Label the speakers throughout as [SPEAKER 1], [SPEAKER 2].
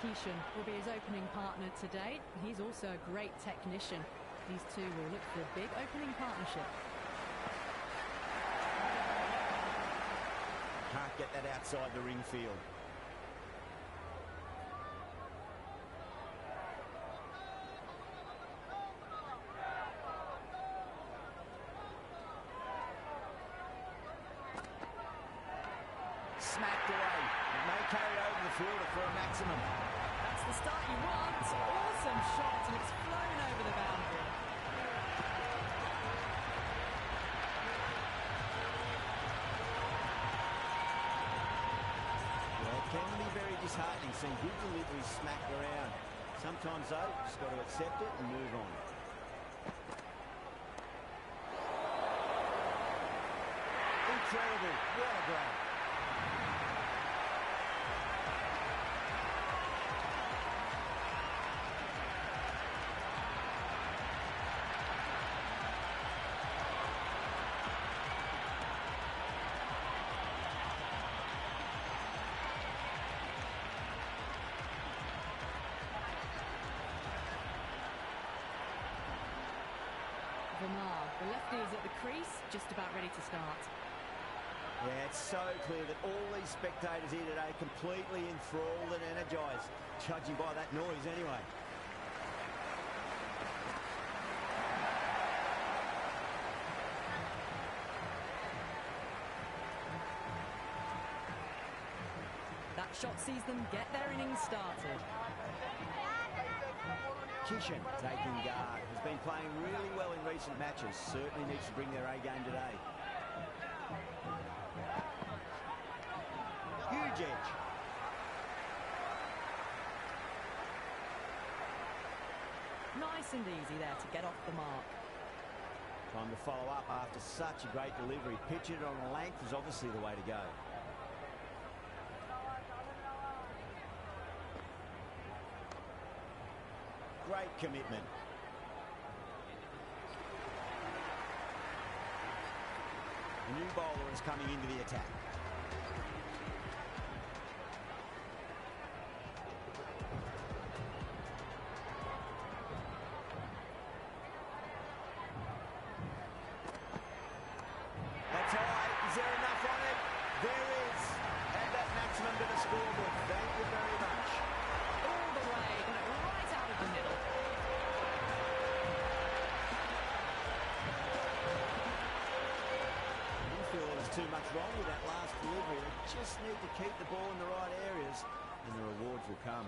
[SPEAKER 1] Kishan will be his opening partner today. He's also a great technician. These two will look for a big opening partnership.
[SPEAKER 2] Can't get that outside the ring field. Smacked away. It may carry over the fielder for a maximum.
[SPEAKER 1] That's the start you want. Awesome shot, and it's flown over the boundary.
[SPEAKER 2] Well, it can be very disheartening seeing good deliveries smacked around. Sometimes, though, just got to accept it and move on. Incredible. What a grab.
[SPEAKER 1] The lefty is at the crease, just about ready to start.
[SPEAKER 2] Yeah, it's so clear that all these spectators here today are completely enthralled and energised, judging by that noise anyway.
[SPEAKER 1] That shot sees them get their innings started.
[SPEAKER 2] Kishan taking guard, has been playing really well in recent matches, certainly needs to bring their A game today. Huge edge.
[SPEAKER 1] Nice and easy there to get off the mark.
[SPEAKER 2] Time to follow up after such a great delivery. Pitching it on a length is obviously the way to go. Great commitment. The new bowler is coming into the attack. That's high. Is there enough on it? There is. And that maximum to the scoreboard. Thank you very much.
[SPEAKER 1] All the way, got it right out of the middle.
[SPEAKER 2] I didn't feel there was too much wrong with that last delivery. They just need to keep the ball in the right areas and the rewards will come.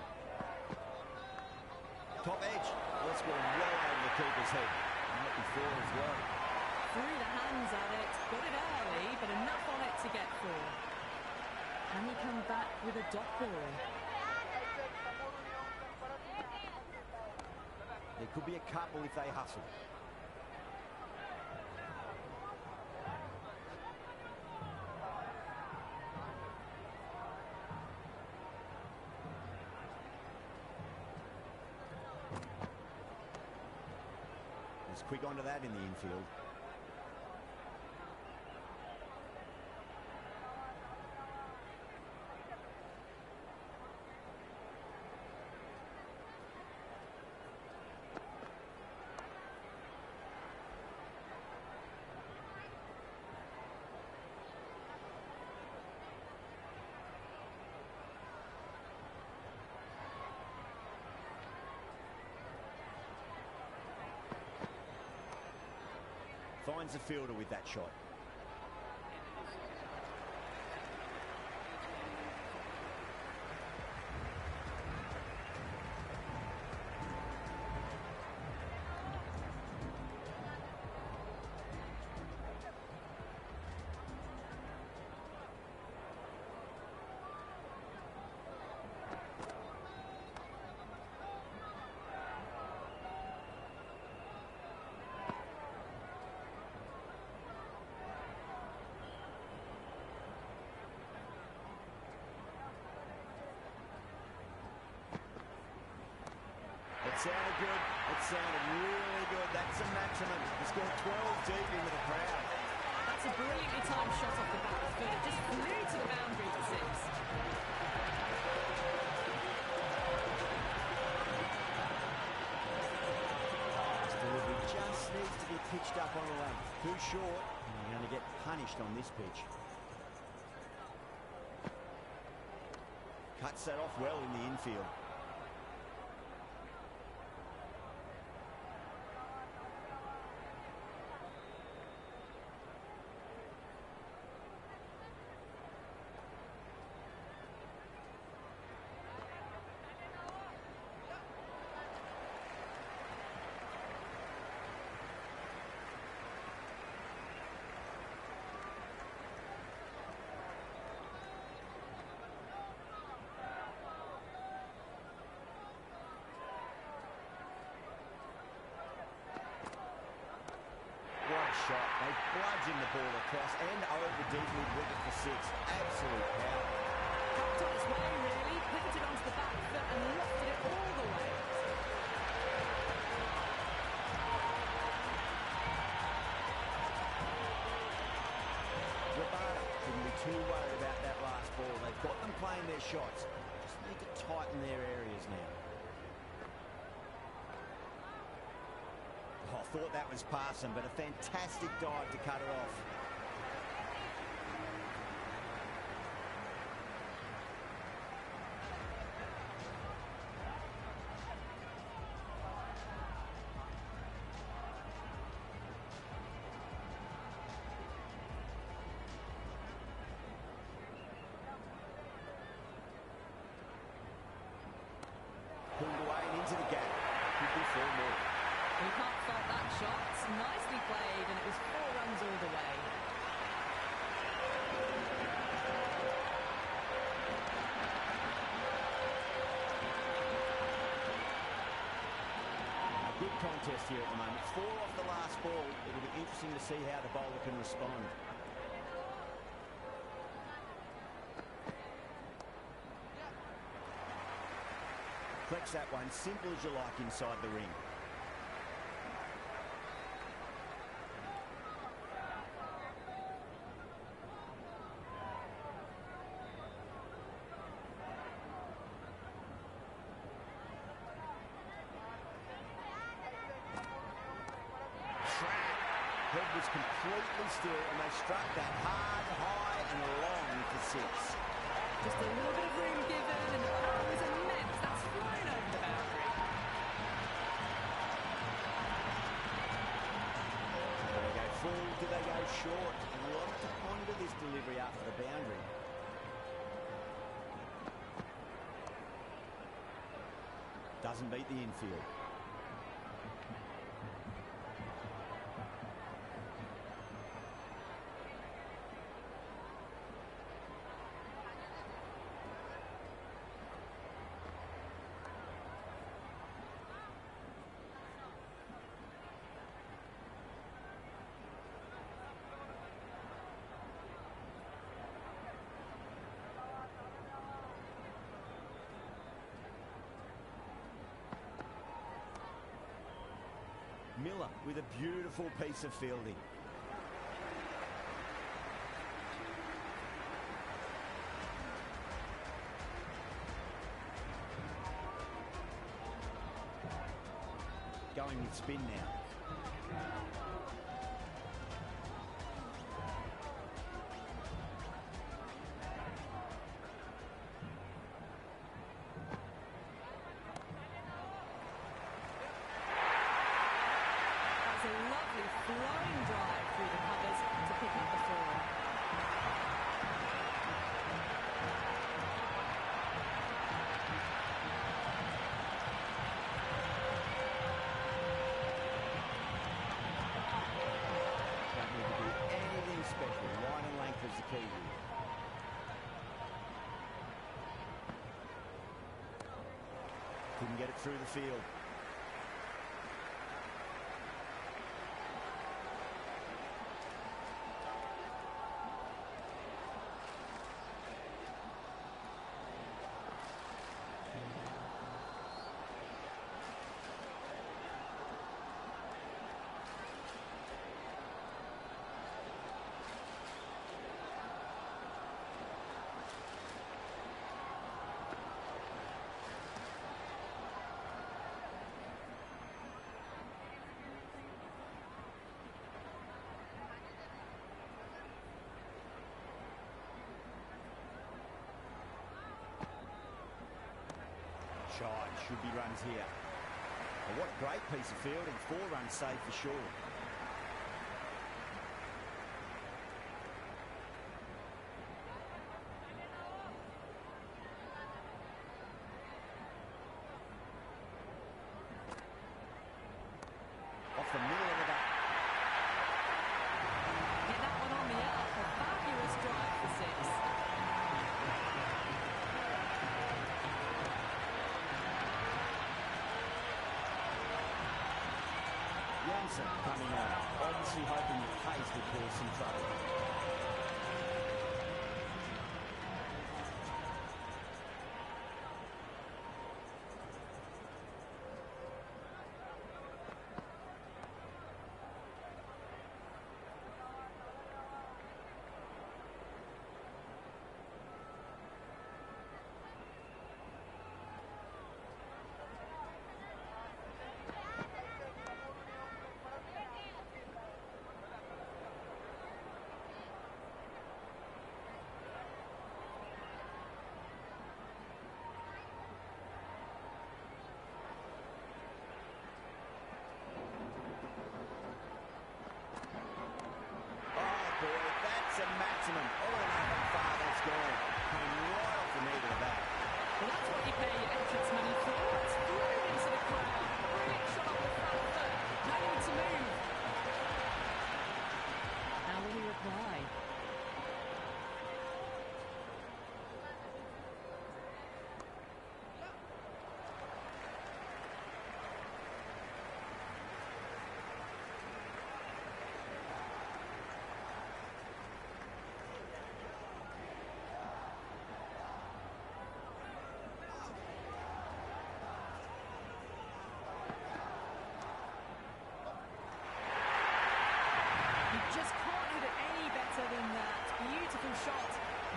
[SPEAKER 2] Top edge. Let's go well over the keeper's head. Not before as well.
[SPEAKER 1] Threw the hands at it, got it early, but enough on it to get four. Can he come back with a dot ball?
[SPEAKER 2] There could be a couple if they hustle. Let's quick onto that in the infield. Finds the fielder with that shot. It sounded good. It sounded really good. That's a maximum. He's got 12 deep into the crowd.
[SPEAKER 1] That's a brilliantly timed shot off the back foot. It just flew to the boundary for six.
[SPEAKER 2] just needs to be pitched up on a length. Too short, and you're going to get punished on this pitch. Cuts that off well in the infield. Shot. They bludgeon the ball across and over deep mid-wicket for 6. Absolute power.
[SPEAKER 1] Kept on its way, really. Pivoted onto the back foot and lofted it all the way.
[SPEAKER 2] Rabada couldn't be too worried about that last ball. They've got them playing their shots. Just need to tighten their areas now. I thought that was passing, but a fantastic dive to cut it off. Pulled away and into the gap. Could be 4 more.
[SPEAKER 1] You can't fault that shot. Nicely played, and it was 4 runs all the way.
[SPEAKER 2] A good contest here at the moment. 4 off the last ball. It'll be interesting to see how the bowler can respond. Flex that one, simple as you like inside the ring. Head was completely still, and they struck that hard, high, and long for 6.
[SPEAKER 1] Just a little bit of room given, and the power was immense. That's flying over the boundary.
[SPEAKER 2] Do they go full? Do they go short? A lot to ponder this delivery after the boundary. Doesn't beat the infield. Miller with a beautiful piece of fielding. Going with spin now.
[SPEAKER 1] That's a lovely flowing drive through the covers to pick up the 4.
[SPEAKER 2] Don't need to do anything special. Line and length is the key here. Couldn't get it through the field. shot. Should be runs here. Well, what a great piece of fielding. 4 runs saved for sure. Off the middle of the bat.
[SPEAKER 1] Get that one on the up. A fabulous drive for 6.
[SPEAKER 2] Jansen coming on, obviously hoping the pace will cause some trouble. That's a maximum. Oh, and how far that's gone. Coming right off the knee to the back.
[SPEAKER 1] Well, that's what you pay your entrance money for. It's flew into the crowd. Brilliant shot off the front foot. No need to move. How will he reply? Just can't hit it any better than that. Beautiful shot.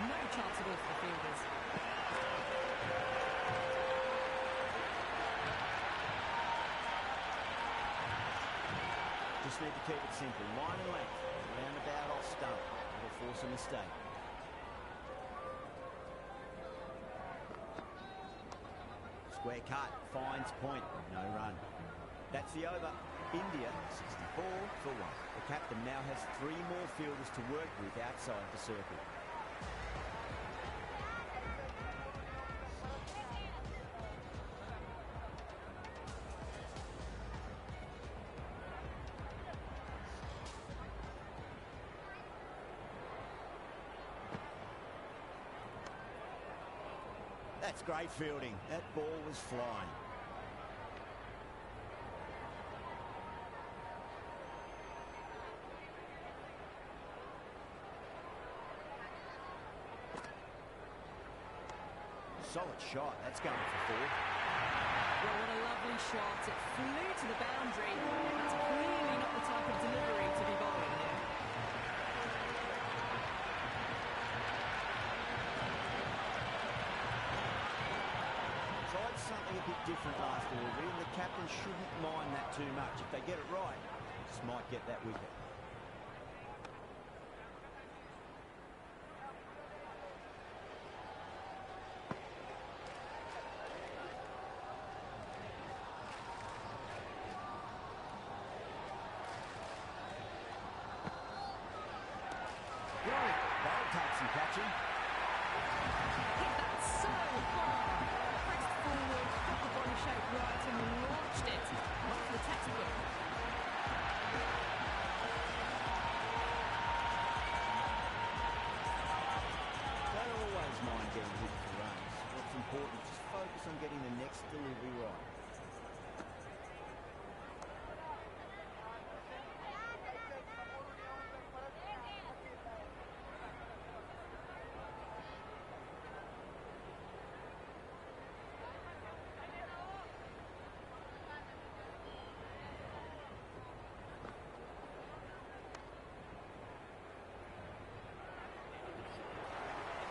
[SPEAKER 1] No chance at all for the fielders.
[SPEAKER 2] Just need to keep it simple. Line and length. Roundabout off stump. It'll force a mistake. Square cut. Finds point. No run. That's the over. India 64 for 1. The captain now has 3 more fielders to work with outside the circle. That's great fielding. That ball was flying. Solid shot. That's going for 4.
[SPEAKER 1] Well, what a lovely shot. It flew to the boundary. That's clearly not the type of delivery to be bowling here.
[SPEAKER 2] Tried something a bit different last delivery, and the captain shouldn't mind that too much. If they get it right, just might get that wicket. That'll take some catching.
[SPEAKER 1] Hit that so hard. Pressed forward, got the body shape right and launched it. Right for the textbook.
[SPEAKER 2] Don't always mind getting hit for runs. What's important, just focus on getting the next delivery right.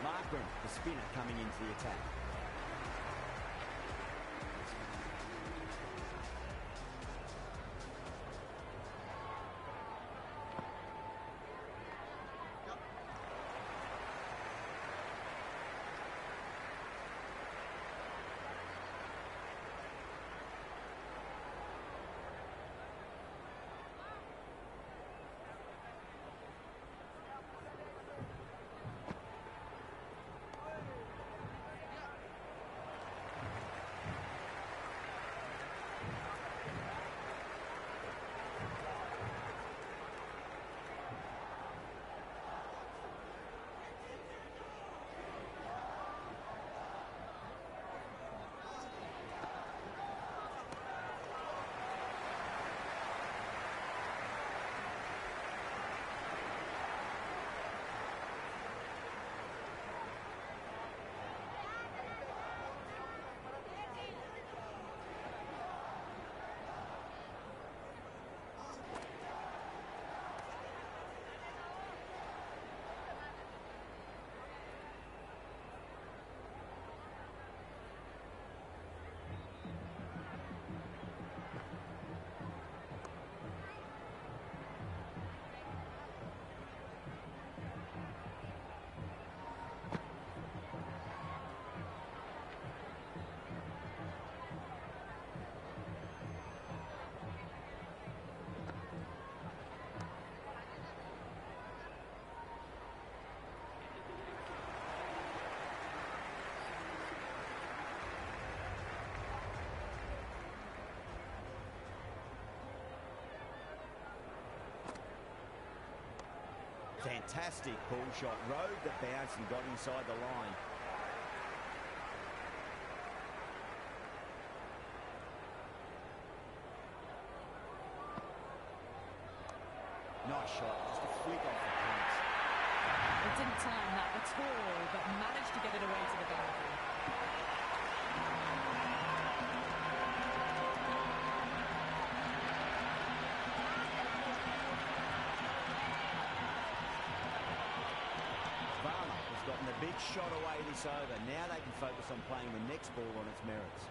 [SPEAKER 2] Markram, the spinner, coming into the attack. Fantastic ball shot. Rode the bounce and got inside the line. Nice shot. Just a flick off the points.
[SPEAKER 1] It didn't time that at all, but managed to get it away to the boundary.
[SPEAKER 2] Has gotten the big shot away this over. Now they can focus on playing the next ball on its merits.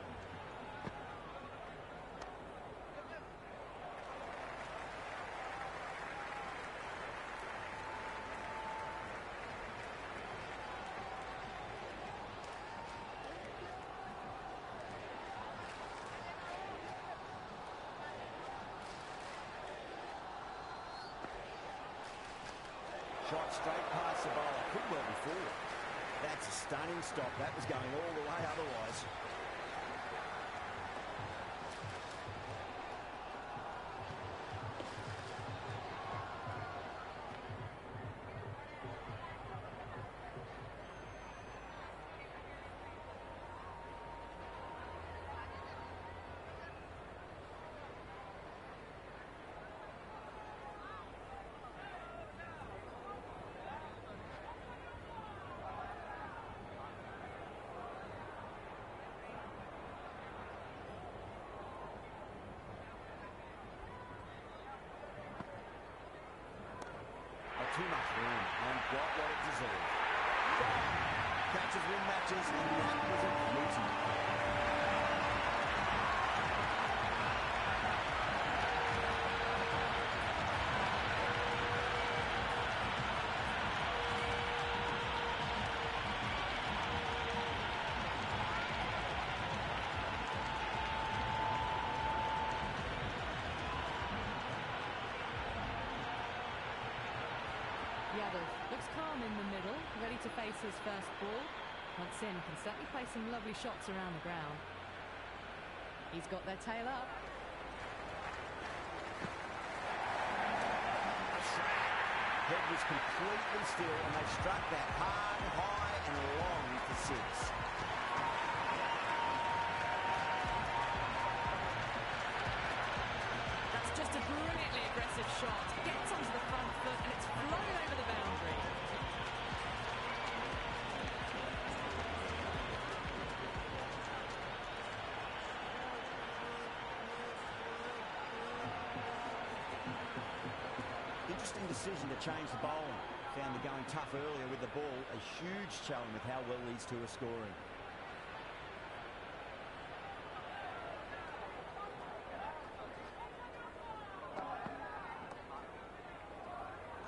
[SPEAKER 2] Shot straight past the bowler. Could well be forward. That's a stunning stop. That was going all the way otherwise. Too much room and got what it deserved. Catches win matches, and that was a beauty.
[SPEAKER 1] Looks calm in the middle, ready to face his first ball. Once in, can certainly play some lovely shots around the ground. He's got their tail up.
[SPEAKER 2] Head was completely still, and they struck that hard, high, and long for six.
[SPEAKER 1] That's just a brilliantly aggressive shot. Gets onto the front foot, and it's flown over the boundary.
[SPEAKER 2] Interesting decision to change the bowling. Found the going tough earlier with the ball. A huge challenge with how well these two are scoring.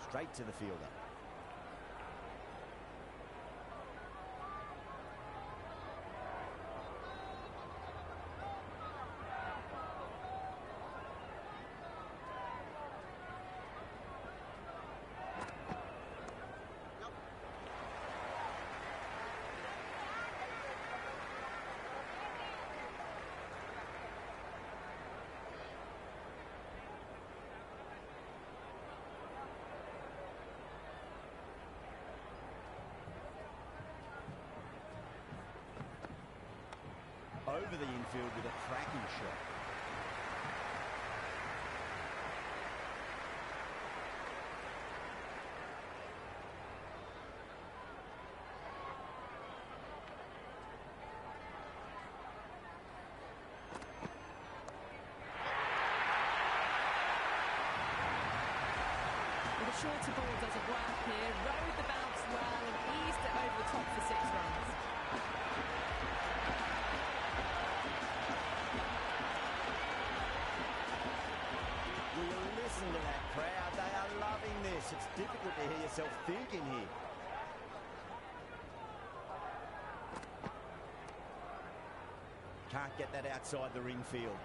[SPEAKER 2] Straight to the fielder. Over the infield with a cracking shot.
[SPEAKER 1] With a shorter ball does a whack here, rode the bounce well and eased it over the top for 6 runs.
[SPEAKER 2] Listen to that crowd. They are loving this. It's difficult to hear yourself thinking here. Can't get that outside the ring field.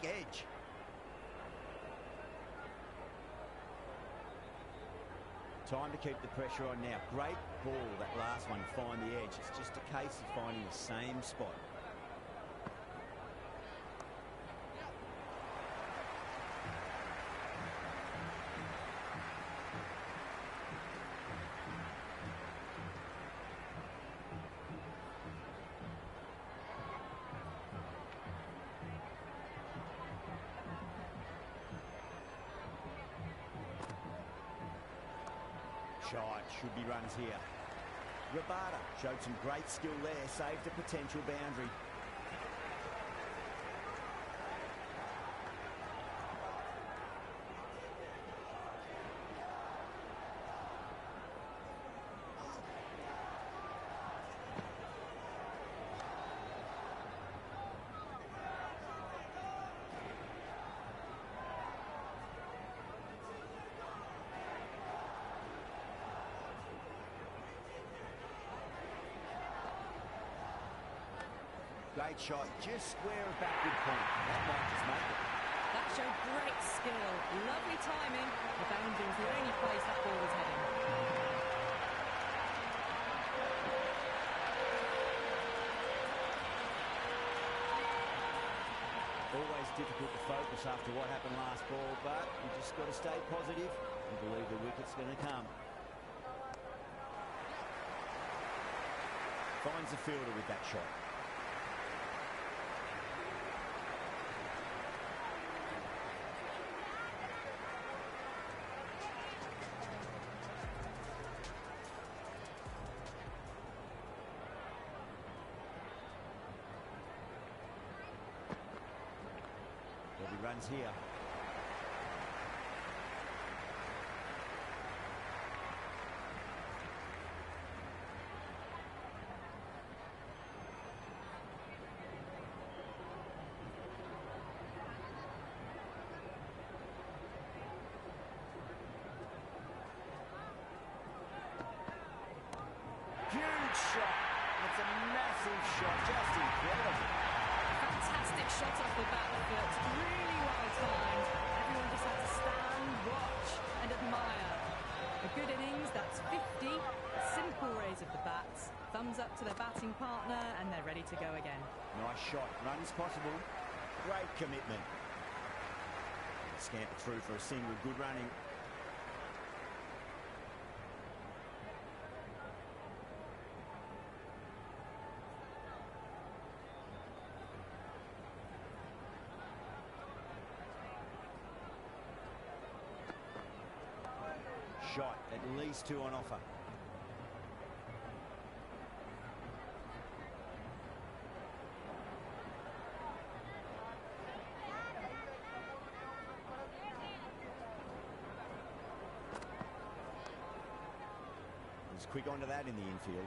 [SPEAKER 2] edge. Time to keep the pressure on now. Great ball, that last one, find the edge. It's just a case of finding the same spot. Shot, should be runs here. Rabada showed some great skill there, saved a potential boundary. Great shot, just square of backward point. That might just make it.
[SPEAKER 1] That showed great skill. Lovely timing. The boundary was the only place that ball was heading.
[SPEAKER 2] Always difficult to focus after what happened last ball, but you just got to stay positive and believe the wicket's going to come. Finds the fielder with that shot. Runs here. Huge shot. It's a massive shot, just incredible.
[SPEAKER 1] Fantastic shot off the back foot, really well timed. Everyone just had to stand, watch and admire. A good innings, that's 50. Simple raise of the bats, thumbs up to their batting partner and they're ready to go again.
[SPEAKER 2] Nice shot, runs possible, great commitment. Scamper through for a single, good running. Shot, at least two on offer. He's quick onto that in the infield.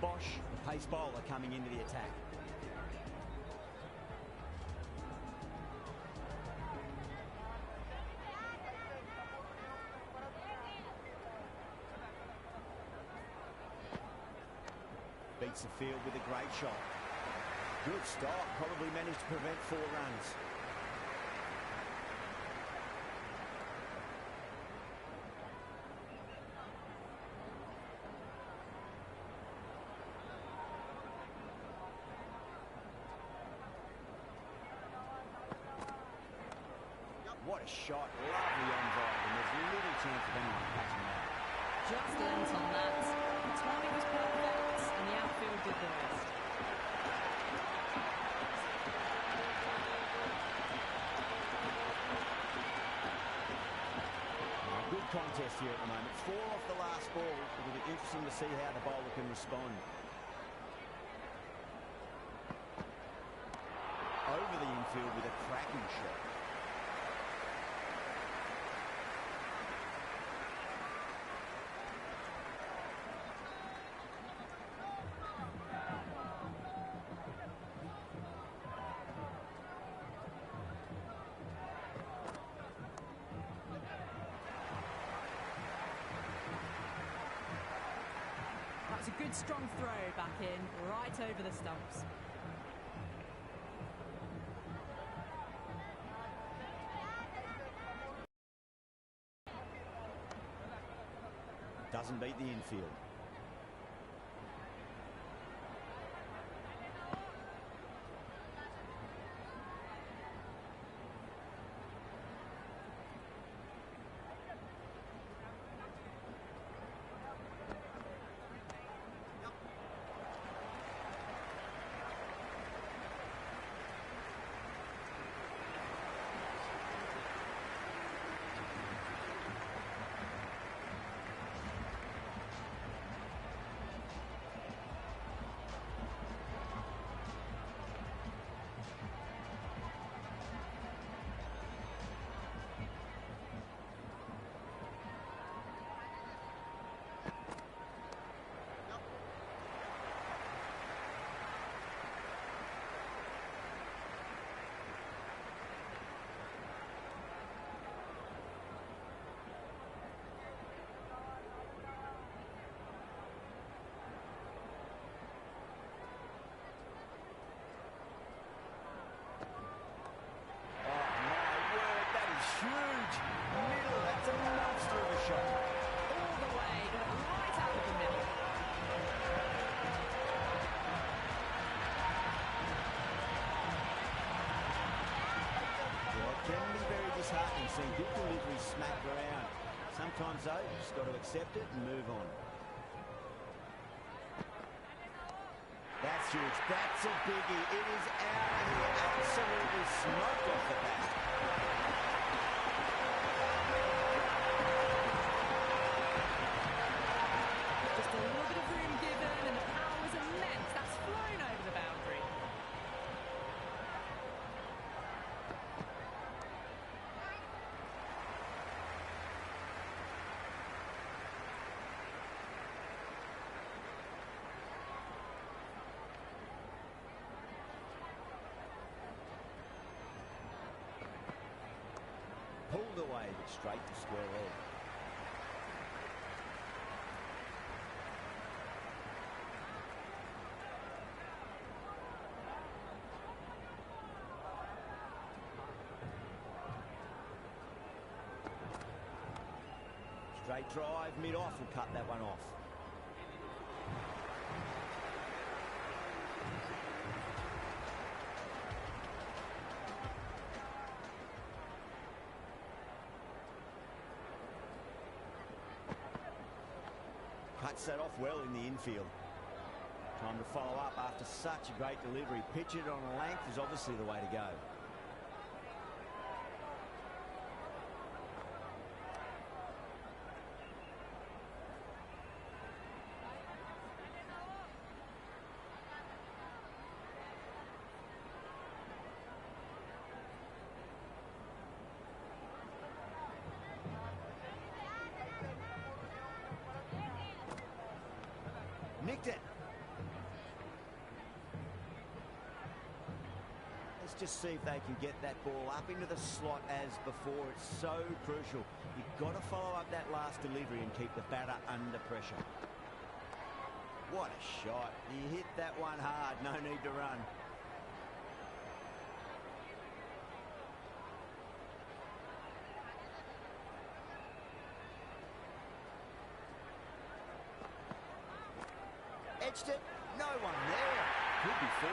[SPEAKER 2] Bosch, the pace bowler, coming into the attack. Beats the field with a great shot. Good stop, probably managed to prevent 4 runs. What a shot. Lovely onside, and there's little chance of anyone catching that.
[SPEAKER 1] Just lent on that. The timing was perfect, and the outfield did the rest.
[SPEAKER 2] Good contest here at the moment. 4 off the last ball. It'll be interesting to see how the bowler can respond. Over the infield with a cracking shot.
[SPEAKER 1] That's a good strong throw back in, right over the stumps.
[SPEAKER 2] Doesn't beat the infield. Huge middle. That's a monster of a shot.
[SPEAKER 1] All the way, got it right out of the middle.
[SPEAKER 2] Well, it can be very disheartening seeing good delivery smacked around. Sometimes, though, you've just got to accept it and move on. That's huge. That's a biggie. It is out of here. Absolutely smoked off the bat.
[SPEAKER 1] Just a little bit of room given, and the power was immense. That's flown over the boundary.
[SPEAKER 2] Pulled away, but straight to square leg. Straight drive, mid-off will cut that one off. Cuts that off well in the infield. Time to follow up after such a great delivery. Pitch it on a length is obviously the way to go. Nicked it. Let's just see if they can get that ball up into the slot as before. It's so crucial. You've got to follow up that last delivery and keep the batter under pressure. What a shot. He hit that one hard. No need to run. Edged it. No one there. Could be 4.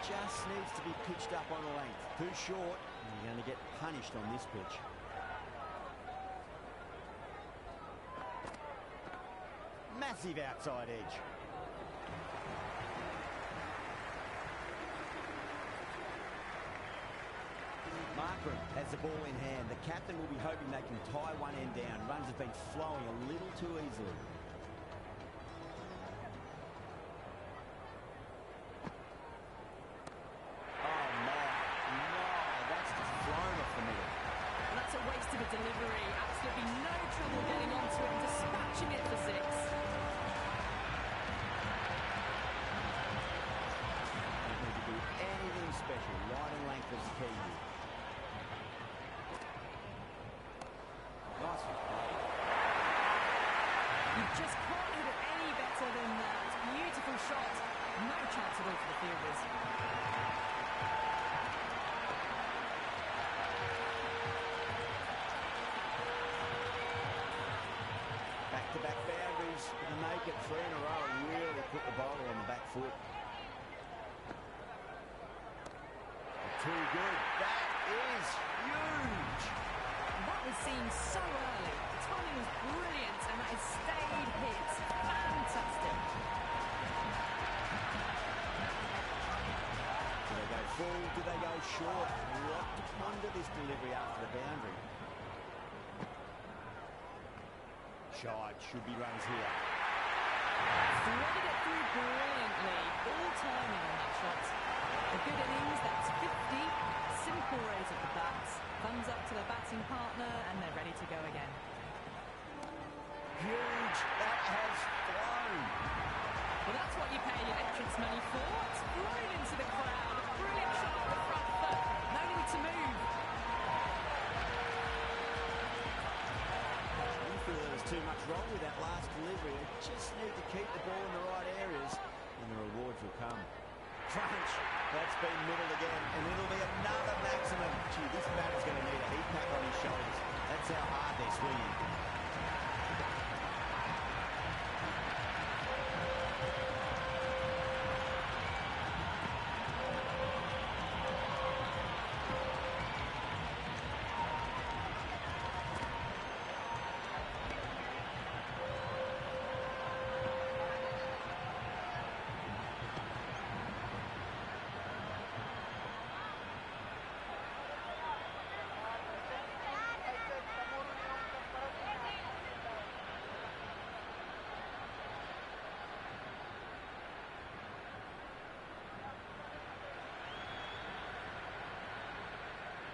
[SPEAKER 2] just needs to be pitched up on a length. Too short, and you're going to get punished on this pitch. Massive outside edge. Markram has the ball in hand. The captain will be hoping they can tie one end down. Runs have been flowing a little too easily. Oh, no, that's just flown off the middle.
[SPEAKER 1] And that's a waste of a delivery. Absolutely no trouble getting onto it and dispatching it for six.
[SPEAKER 2] Don't need to do anything special. Line and length is the key here. Nice one.
[SPEAKER 1] You just can't hit it any better than that. Beautiful shot. No chance at all for the fielders.
[SPEAKER 2] Back-to-back boundaries to make it 3 in a row and really put the bowler on the back foot. Too good. That is huge.
[SPEAKER 1] That was seen so early. The timing was brilliant and that is stayed hit. Fantastic.
[SPEAKER 2] Do they go full? Do they go short? A lot to ponder this delivery after the boundary. Shide should be runs here.
[SPEAKER 1] Threaded it through brilliantly. All timing on that shot. A good innings, that's 50. Simple raise of the bats. Thumbs up to the batting partner and they're ready to go again.
[SPEAKER 2] Huge. That has flown.
[SPEAKER 1] Well, that's what you pay your entrance money for. It's flown into the crowd. A brilliant shot off the front foot. No need to move.
[SPEAKER 2] You feel there was too much wrong with that last delivery. They just need to keep the ball in the right areas and the rewards will come. Crunch. That's been middled again, and it'll be another maximum. Gee, this batter's going to need a heat pack on his shoulders. That's how hard they're swinging.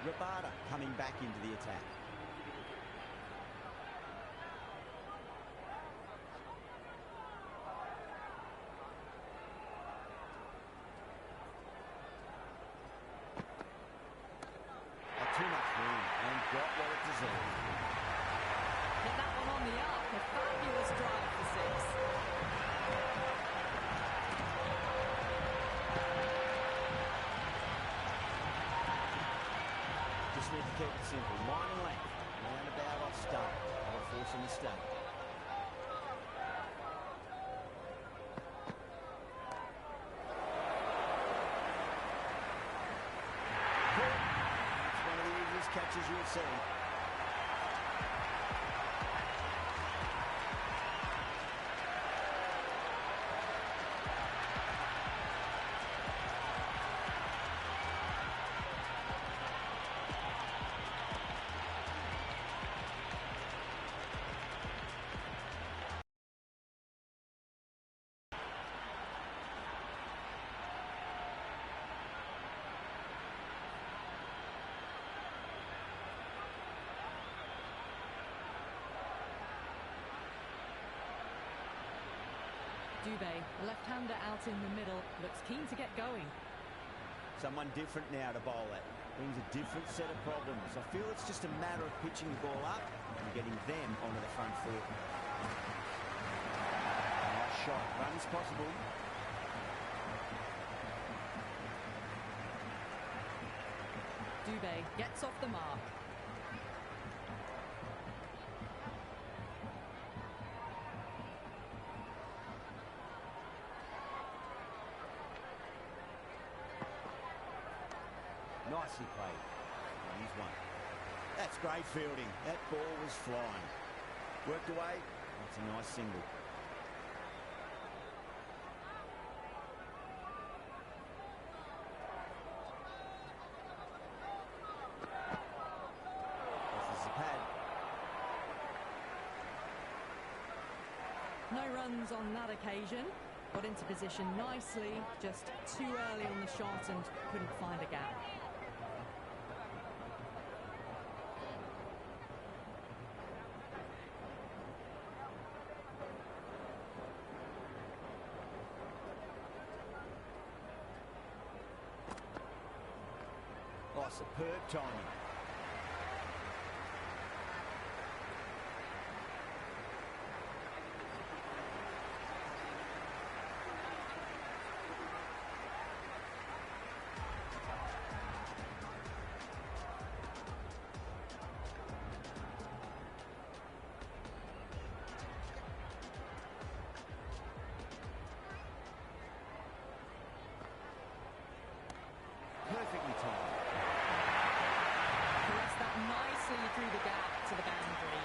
[SPEAKER 2] Rabada coming back into the attack. Had too much room and got what it deserved.
[SPEAKER 1] Hit that one on the up. A fabulous drive for six.
[SPEAKER 2] Just need to keep it simple. Line and length. Roundabout off stump. That'll force a mistake. It's one of the easiest catches you'll see.
[SPEAKER 1] Dubé, a left-hander out in the middle, looks keen to get going.
[SPEAKER 2] Someone different now to bowl at. Brings a different set of problems. I feel it's just a matter of pitching the ball up and getting them onto the front foot. Nice shot. Runs possible.
[SPEAKER 1] Dubé gets off the mark.
[SPEAKER 2] Nicely played. He's one. That's great fielding. That ball was flying. Worked away. That's a nice single. This is the pad.
[SPEAKER 1] No runs on that occasion. Got into position nicely, just too early on the shot and couldn't find a gap.
[SPEAKER 2] Oh, superb timing. Perfectly timed.
[SPEAKER 1] Pressed that nicely through the gap to the boundary.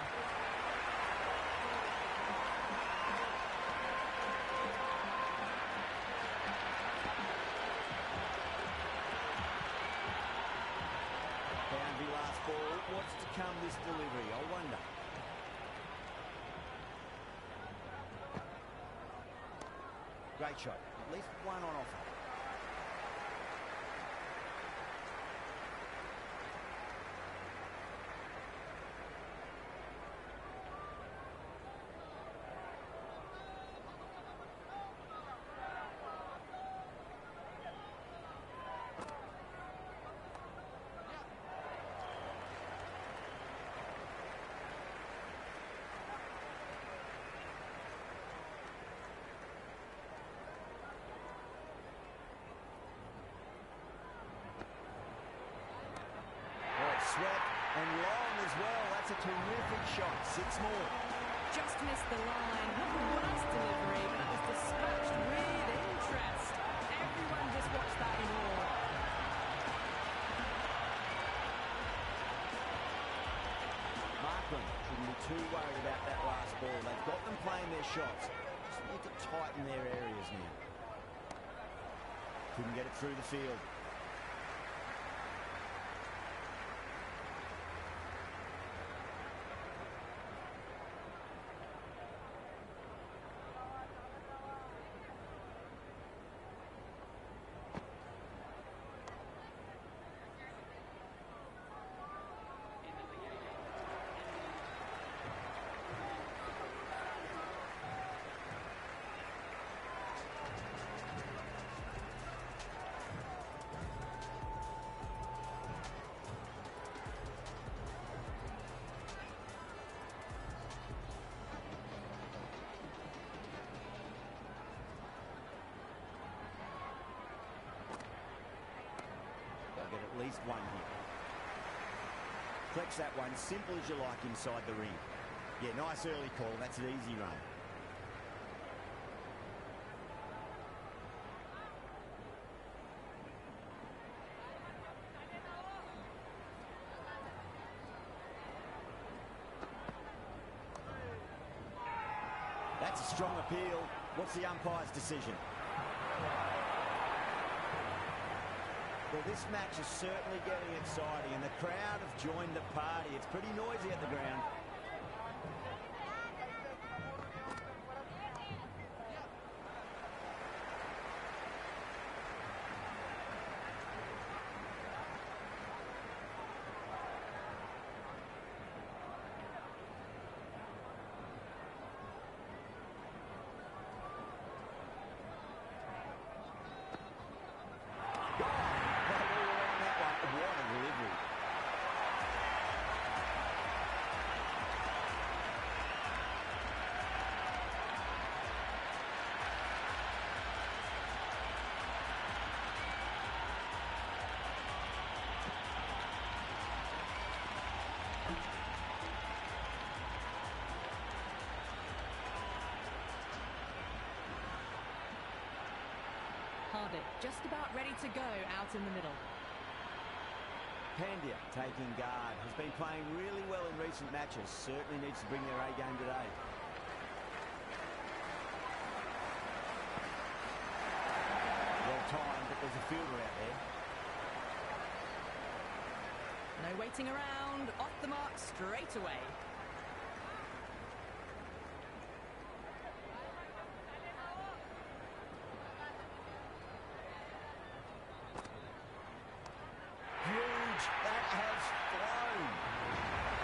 [SPEAKER 2] Boundary last ball. What's to come this delivery? I wonder. Great shot. At least one on offer. Swept and long as well. That's a terrific shot. 6 more.
[SPEAKER 1] Just missed the line. Not the worst delivery, but it was dispatched with interest. Everyone just watched that in awe.
[SPEAKER 2] Markland shouldn't be too worried about that last ball. They've got them playing their shots. Just need to tighten their areas now. Couldn't get it through the field. Get at least one here. Flex that one, simple as you like inside the ring. Yeah, nice early call. That's an easy run. That's a strong appeal. What's the umpire's decision? Well, this match is certainly getting exciting, and the crowd have joined the party. It's pretty noisy at the ground.
[SPEAKER 1] Hardick just about ready to go out in the middle.
[SPEAKER 2] Pandya taking guard. Has been playing really well in recent matches. Certainly needs to bring their A game today. Well timed, but there's a fielder out there.
[SPEAKER 1] No waiting around. Off the mark straight away.
[SPEAKER 2] Huge. That has flown.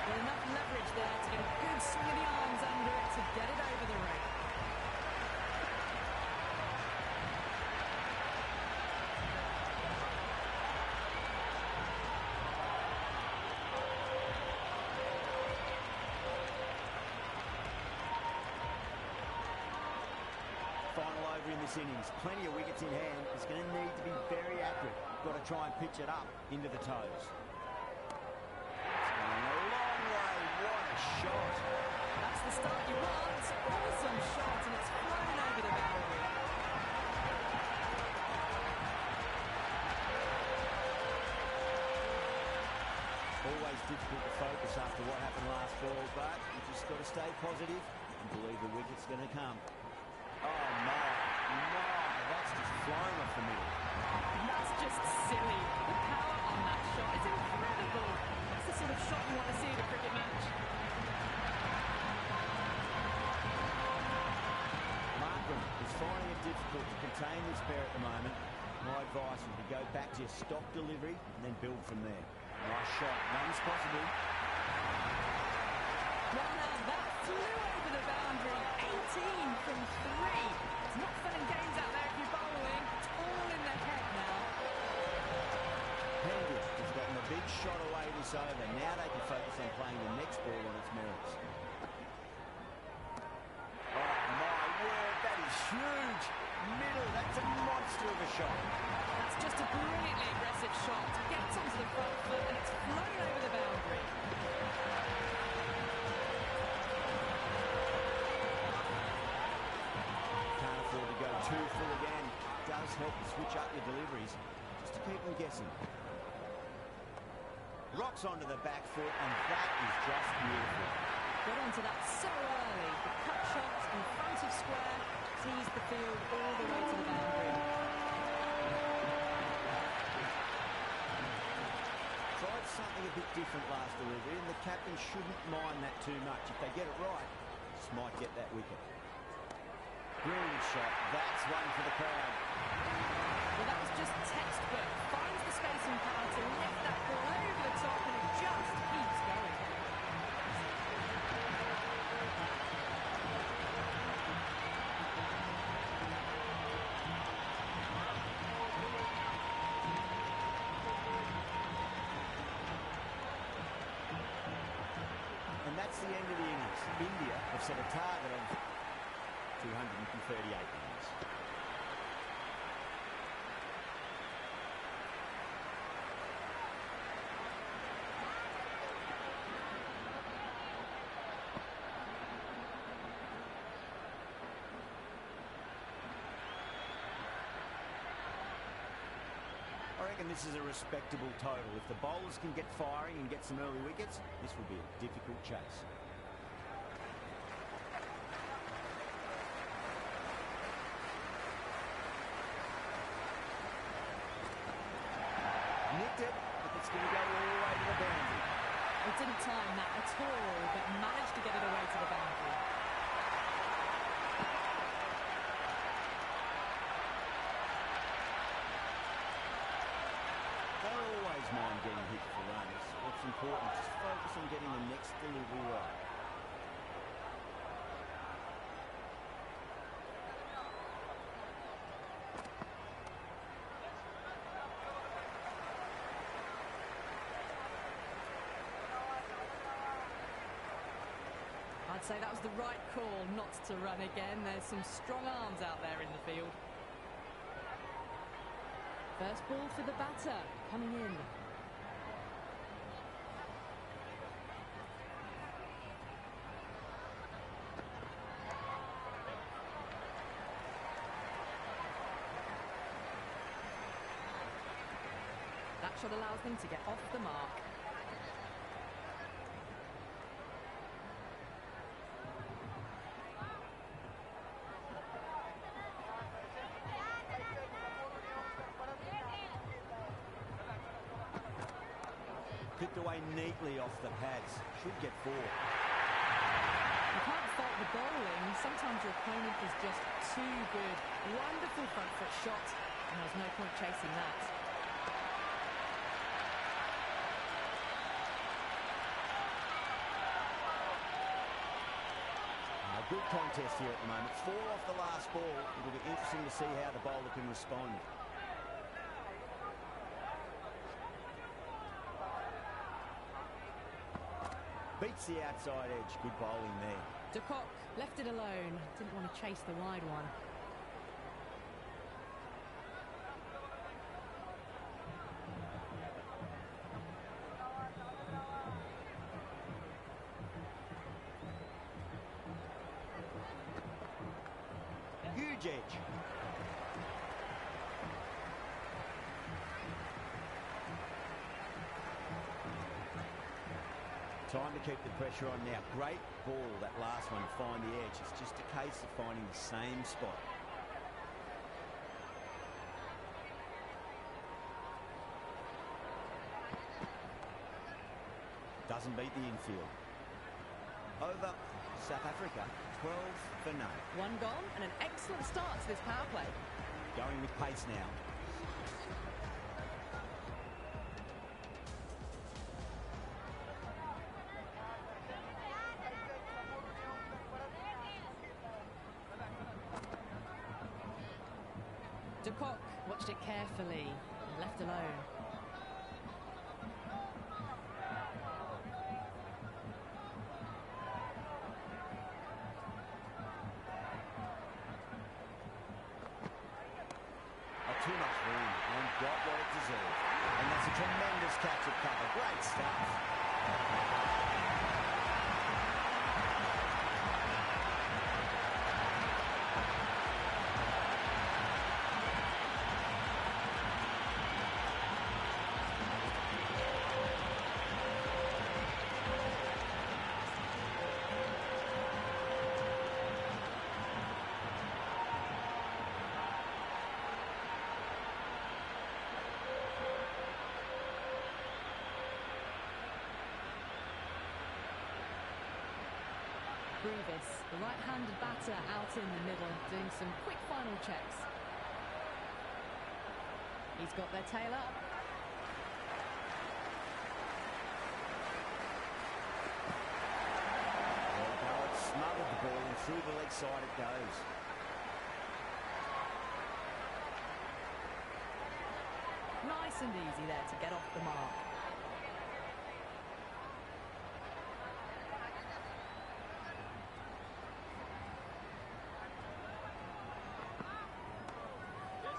[SPEAKER 1] With enough leverage there to get a good swing of the arms under it to get it over the ring.
[SPEAKER 2] Final over in this innings. Plenty of wickets in hand. He's going to need to be very accurate. Got to try and pitch it up into the toes. It's going a long way. What a shot.
[SPEAKER 1] That's the start you want. Awesome shot, and it's flown over the boundary.
[SPEAKER 2] Always difficult to focus after what happened last ball, but you just got to stay positive and believe the wicket's going to come. Oh, no, that's just flying off the middle.
[SPEAKER 1] That's just silly. The power on that shot is incredible. That's the sort of shot you want to see at a cricket match.
[SPEAKER 2] Markram is finding it difficult to contain this pair at the moment. My advice would be go back to your stock delivery and then build from there. Nice shot. Runs possible.
[SPEAKER 1] Well, now that flew over the boundary. 18 from 3. It's not fun and games out there if you're bowling. It's all in the head now.
[SPEAKER 2] Pandya has gotten a big shot away this over. Now they can focus on playing the next ball on its merits. Oh, my word, that is huge. Middle, that's a monster of a shot.
[SPEAKER 1] That's just a brilliantly aggressive shot. Gets onto the front foot and it's flown over the boundary.
[SPEAKER 2] Can't afford to go too full again. Does help to switch up your deliveries, just to keep them guessing. Rocks onto the back foot, and that is just beautiful.
[SPEAKER 1] Got onto that so early. The cut shot in front of square teased the field all the way to the boundary.
[SPEAKER 2] Tried something a bit different last delivery, and the captain shouldn't mind that too much. If they get it right, just might get that wicket. Brilliant shot. That's one for the crowd.
[SPEAKER 1] Well, that was just textbook. Finds the space and power to lift that ball over the top, and it just keeps going.
[SPEAKER 2] And that's the end of the innings. India have set a target of 238 runs. I reckon this is a respectable total. If the bowlers can get firing and get some early wickets, this will be a difficult chase. Nicked it, but it's going to go all the way to the boundary.
[SPEAKER 1] He didn't time that at all, but managed to get it away to the boundary.
[SPEAKER 2] Don't always mind getting hit for runs. What's important, just focus on getting the next delivery right.
[SPEAKER 1] I'd say that was the right call not to run again. There's some strong arms out there in the field. First ball for the batter, coming in. That shot allows them to get off the mark.
[SPEAKER 2] Picked away neatly off the pads. Should get 4.
[SPEAKER 1] You can't fault the bowling. Sometimes your opponent is just too good. Wonderful front foot shot, and there's no point chasing that.
[SPEAKER 2] Good contest here at the moment. 4 off the last ball. It'll be interesting to see how the bowler can respond. Beats the outside edge. Good bowling there.
[SPEAKER 1] De Kock left it alone. Didn't want to chase the wide one.
[SPEAKER 2] Huge edge. Time to keep the pressure on now. Great ball, that last one, find the edge. It's just a case of finding the same spot. Doesn't beat the infield. Over South Africa, 12 for none.
[SPEAKER 1] One gone and an excellent start to this power play.
[SPEAKER 2] Going with pace now.
[SPEAKER 1] De Kock watched it carefully and left alone.
[SPEAKER 2] Too much room and got what it deserved. And that's a tremendous catch at cover. Great stuff.
[SPEAKER 1] Brevis, the right-handed batter, out in the middle, doing some quick final checks. He's got their tail up.
[SPEAKER 2] Well, Howard smothered the ball and through the leg side it goes.
[SPEAKER 1] Nice and easy there to get off the mark.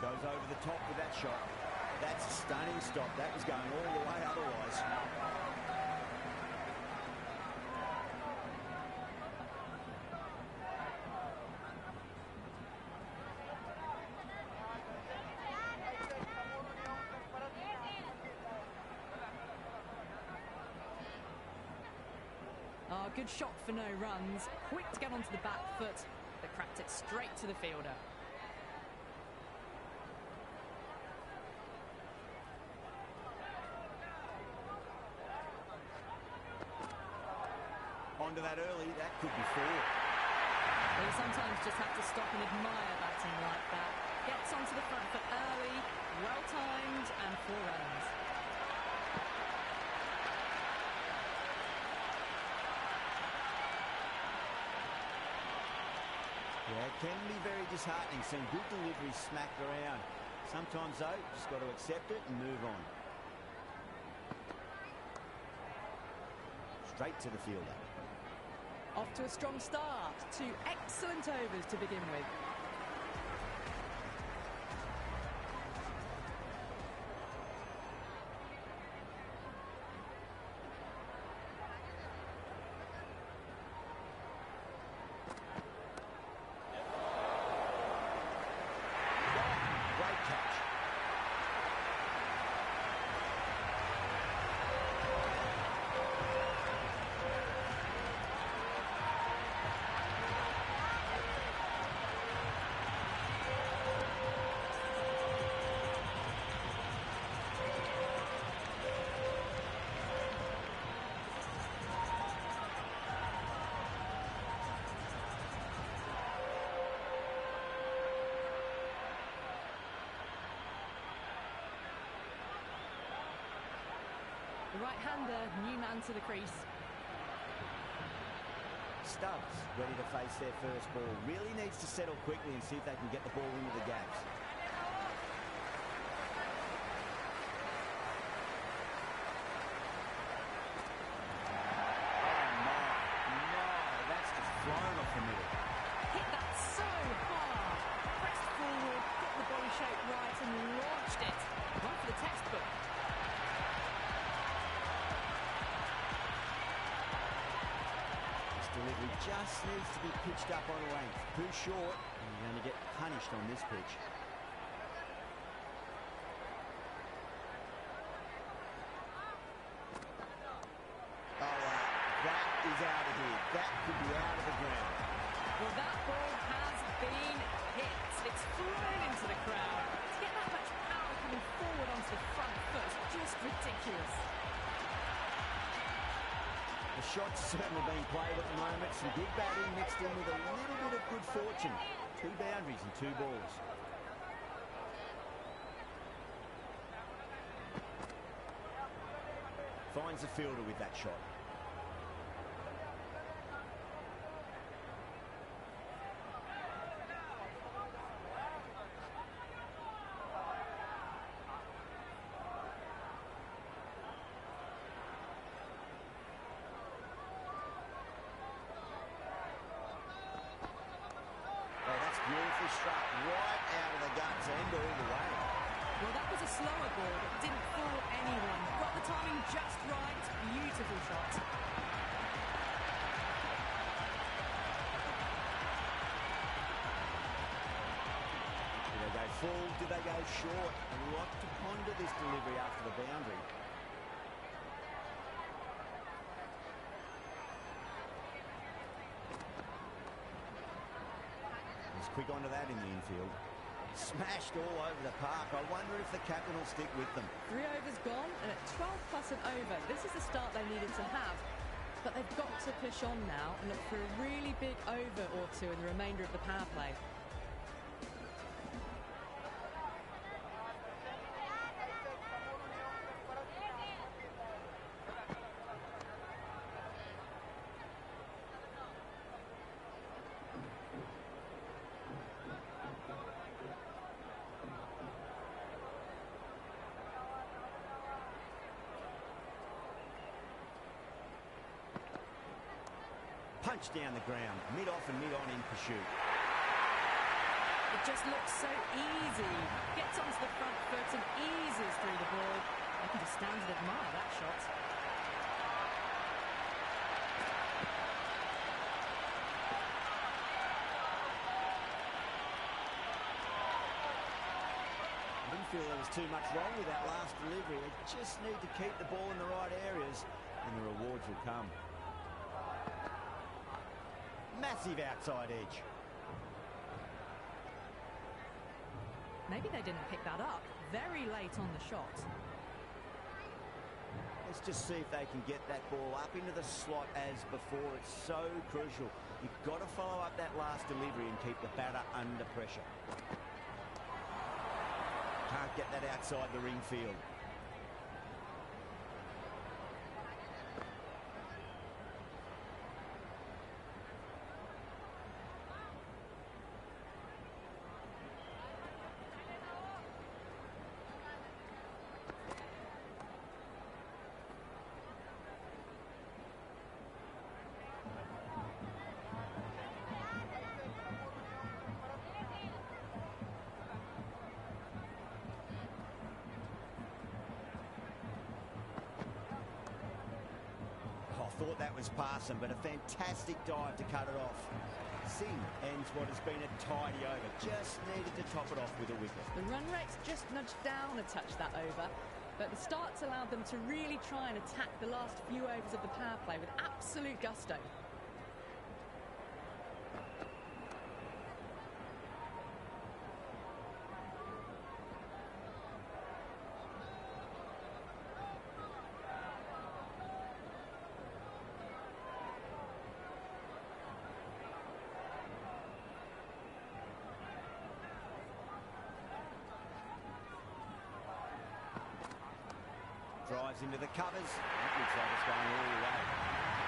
[SPEAKER 2] Goes over the top with that shot. That's a stunning stop. That was going all the way otherwise.
[SPEAKER 1] Good shot for no runs. Quick to get onto the back foot, but cracked it straight to the fielder.
[SPEAKER 2] Onto that early, that could be 4.
[SPEAKER 1] Well, you sometimes just have to stop and admire batting like that. Gets onto the front foot early, well timed, and 4 runs.
[SPEAKER 2] Yeah, it can be very disheartening. Some good deliveries smacked around. Sometimes, though, just got to accept it and move on. Straight to the fielder.
[SPEAKER 1] Off to a strong start. 2 excellent overs to begin with.
[SPEAKER 2] Great catch.
[SPEAKER 1] The right-hander, new man to the crease.
[SPEAKER 2] Stubbs ready to face their first ball. Really needs to settle quickly and see if they can get the ball into the gaps. Flown off the middle.
[SPEAKER 1] Hit that so hard. Pressed forward, got the body shape right and launched it. One for the textbook.
[SPEAKER 2] This delivery just needs to be pitched up on length. Too short, and you're going to get punished on this pitch. That is out of here. That could be out of the ground.
[SPEAKER 1] Well, that ball has been hit. It's flown into the crowd. To get that much power coming forward onto the front foot is just ridiculous.
[SPEAKER 2] The shot's certainly being played at the moment. Some good batting mixed in with a little bit of good fortune. 2 boundaries and 2 balls. Finds the fielder with that shot. Beautifully struck right out of the guts and all the way.
[SPEAKER 1] Well, that was a slower ball that didn't fool anyone. Got the timing just right. Beautiful shot.
[SPEAKER 2] Did they go full? Did they go short? A lot to ponder this delivery after the boundary. Quick onto that in the infield. Smashed all over the park. I wonder if the captain will stick with them.
[SPEAKER 1] 3 overs gone, and at 12 plus an over, this is the start they needed to have. But they've got to push on now and look for a really big over or 2 in the remainder of the power play.
[SPEAKER 2] Punch down the ground, mid-off and mid-on in pursuit.
[SPEAKER 1] It just looks so easy. Gets onto the front foot and eases through the ball. I can just stand and admire that shot.
[SPEAKER 2] I didn't feel there was too much wrong with that last delivery. They just need to keep the ball in the right areas and the rewards will come. Massive outside edge.
[SPEAKER 1] Maybe they didn't pick that up. Very late on the shot.
[SPEAKER 2] Let's just see if they can get that ball up into the slot as before. It's so crucial. You've got to follow up that last delivery and keep the batter under pressure. Can't get that outside the ring field. Thought that was passing, but a fantastic dive to cut it off. Singh ends what has been a tidy over. Just needed to top it off with a wicket.
[SPEAKER 1] The run rate's just nudged down a touch that over, but the starts allowed them to really try and attack the last few overs of the power play with absolute gusto.
[SPEAKER 2] Drives into the covers. That looks like it's going all the way.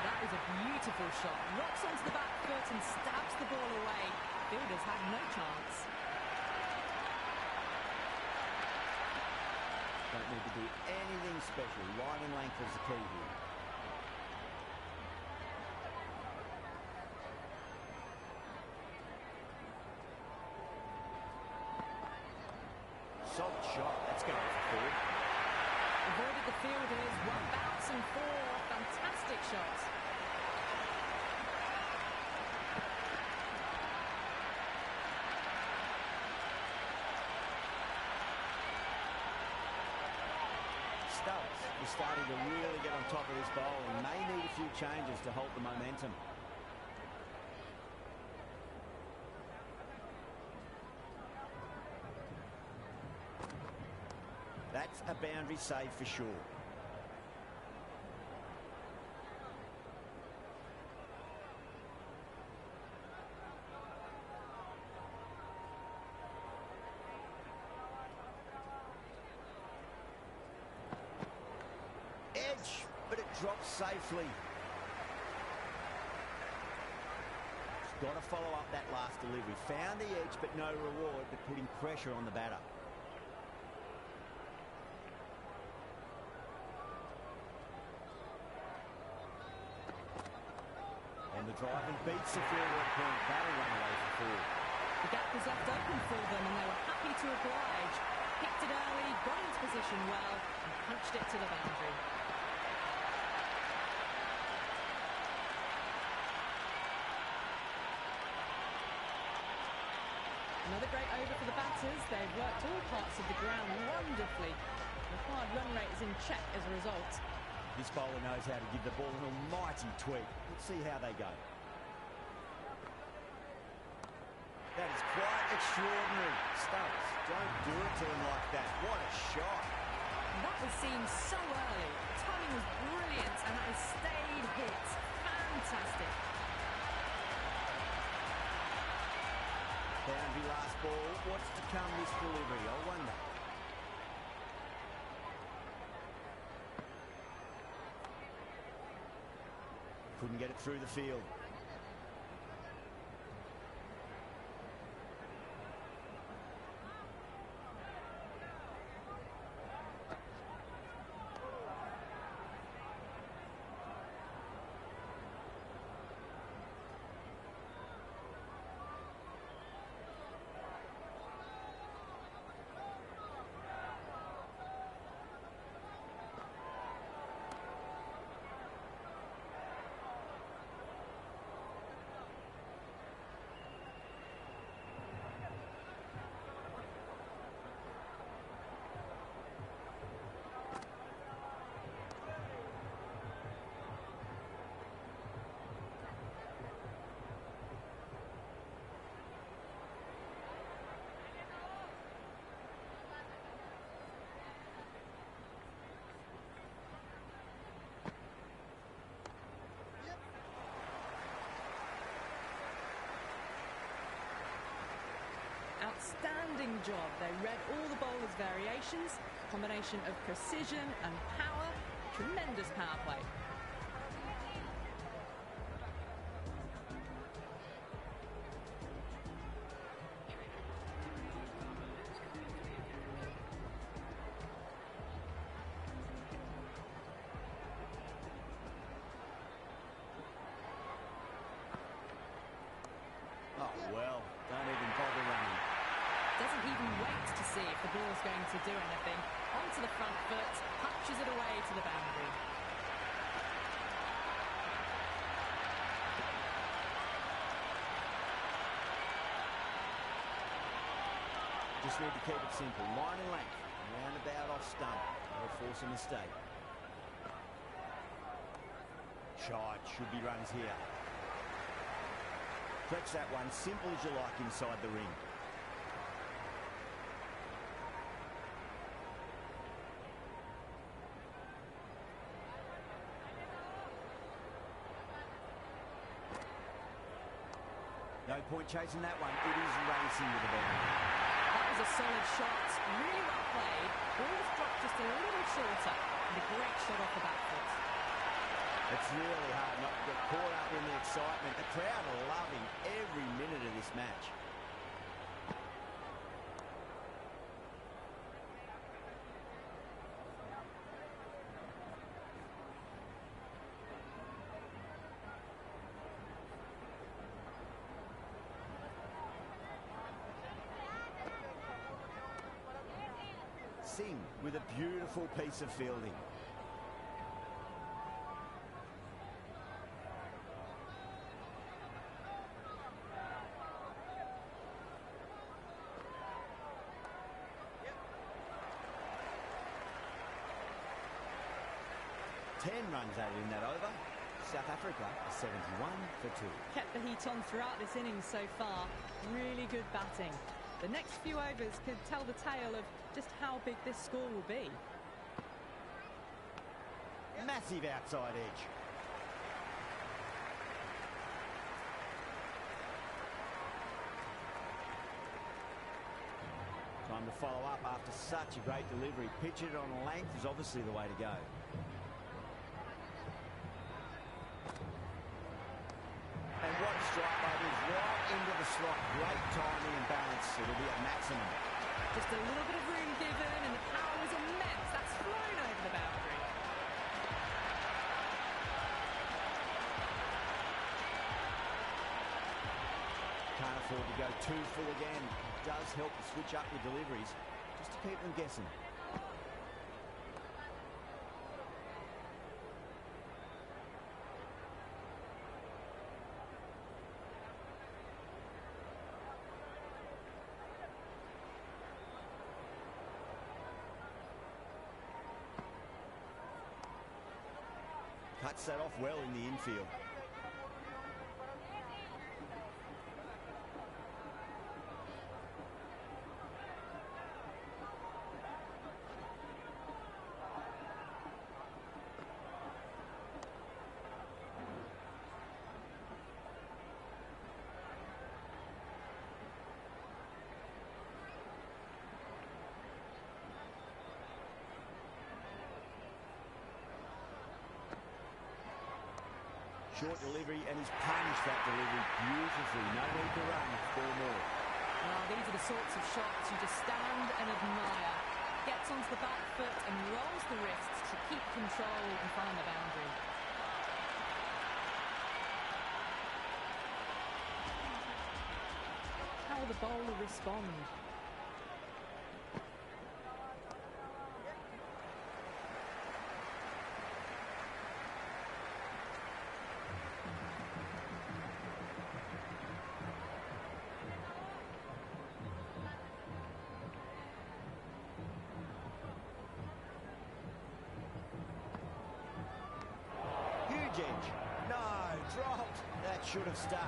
[SPEAKER 1] That was a beautiful shot. Rocks onto the back foot and stabs the ball away. Fielders had no chance.
[SPEAKER 2] Don't need to do anything special. Line and length is the key here. Solid shot. That's going for four.
[SPEAKER 1] Avoided the fielders. One bounce and four. Fantastic shot.
[SPEAKER 2] Stubbs is starting to really get on top of this bowl and may need a few changes to hold the momentum. That's a boundary save for sure. Edge, but it drops safely. Got to follow up that last delivery. Found the edge, but no reward, but putting pressure on the batter. And the driver beats the fielder at point. That'll run away for four.
[SPEAKER 1] The gap was left open for them and they were happy to oblige. Picked it early, got into position well and punched it to the boundary. Another great over for the batters. They've worked all parts of the ground wonderfully. The required run rate is in check as a result.
[SPEAKER 2] This bowler knows how to give the ball an almighty tweak. Let's see how they go. That is quite extraordinary. Stubbs, don't do it to him like that. What a shot.
[SPEAKER 1] That was seen so early. The timing was brilliant and that has stayed hit. Fantastic.
[SPEAKER 2] Boundary last ball. What's to come this delivery? I wonder. Couldn't get it through the field.
[SPEAKER 1] Outstanding job. They read all the bowler's variations, combination of precision and power, tremendous power play.
[SPEAKER 2] Oh, well, don't even bother running.
[SPEAKER 1] Doesn't even wait to see if the ball's going to do anything. Onto the front foot, punches it away to the boundary.
[SPEAKER 2] Just need to keep it simple. Line and length. Roundabout off stump. They'll force a mistake. Shot. Should be runs here. Flex that one. Simple as you like inside the ring. No point chasing that one. It is racing with the ball.
[SPEAKER 1] That was a solid shot, really well played. Ball was dropped just a little shorter, and a great shot off the back foot.
[SPEAKER 2] It's really hard not to get caught up in the excitement. The crowd are loving every minute of this match. Singh with a beautiful piece of fielding. Ten runs added in that over. South Africa 71 for 2.
[SPEAKER 1] Kept the heat on throughout this innings so far. Really good batting. The next few overs could tell the tale of just how big this score will be.
[SPEAKER 2] Massive outside edge. Time to follow up after such a great delivery. Pitch it on length is obviously the way to go. And what a strike that is, right into the slot. Great timing and balance. It'll be at maximum.
[SPEAKER 1] Just a little bit of room given, and the power was immense. That's flown over the boundary.
[SPEAKER 2] Can't afford to go too full again. It does help to switch up your deliveries, just to keep them guessing. Cuts that off well in the infield. Short delivery, and he's punished that delivery beautifully. No need to run, 4 more.
[SPEAKER 1] Well, these are the sorts of shots you just stand and admire. Gets onto the back foot and rolls the wrists to keep control and find the boundary. How will the bowler respond?
[SPEAKER 2] Edge. No, dropped. That should have stuck.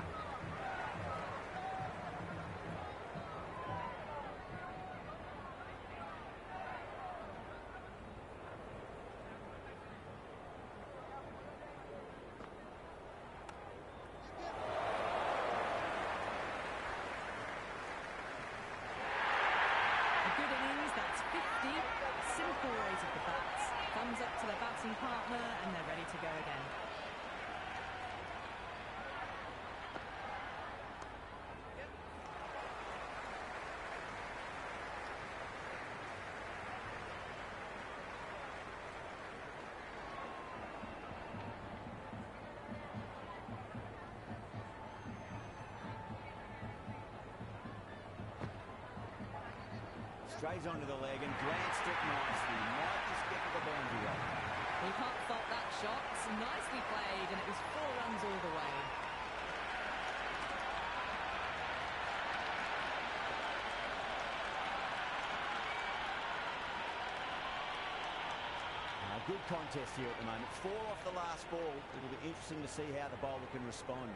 [SPEAKER 1] A good innings, that's 50. Simple raise of the bats. Thumbs up to their batting partner and they're ready to go again.
[SPEAKER 2] Strays onto the leg and glanced it nicely. Might just get to the boundary line.
[SPEAKER 1] You can't fault that shot. Nicely played, and it was 4 runs all the way.
[SPEAKER 2] Good contest here at the moment. 4 off the last ball. It'll be interesting to see how the bowler can respond.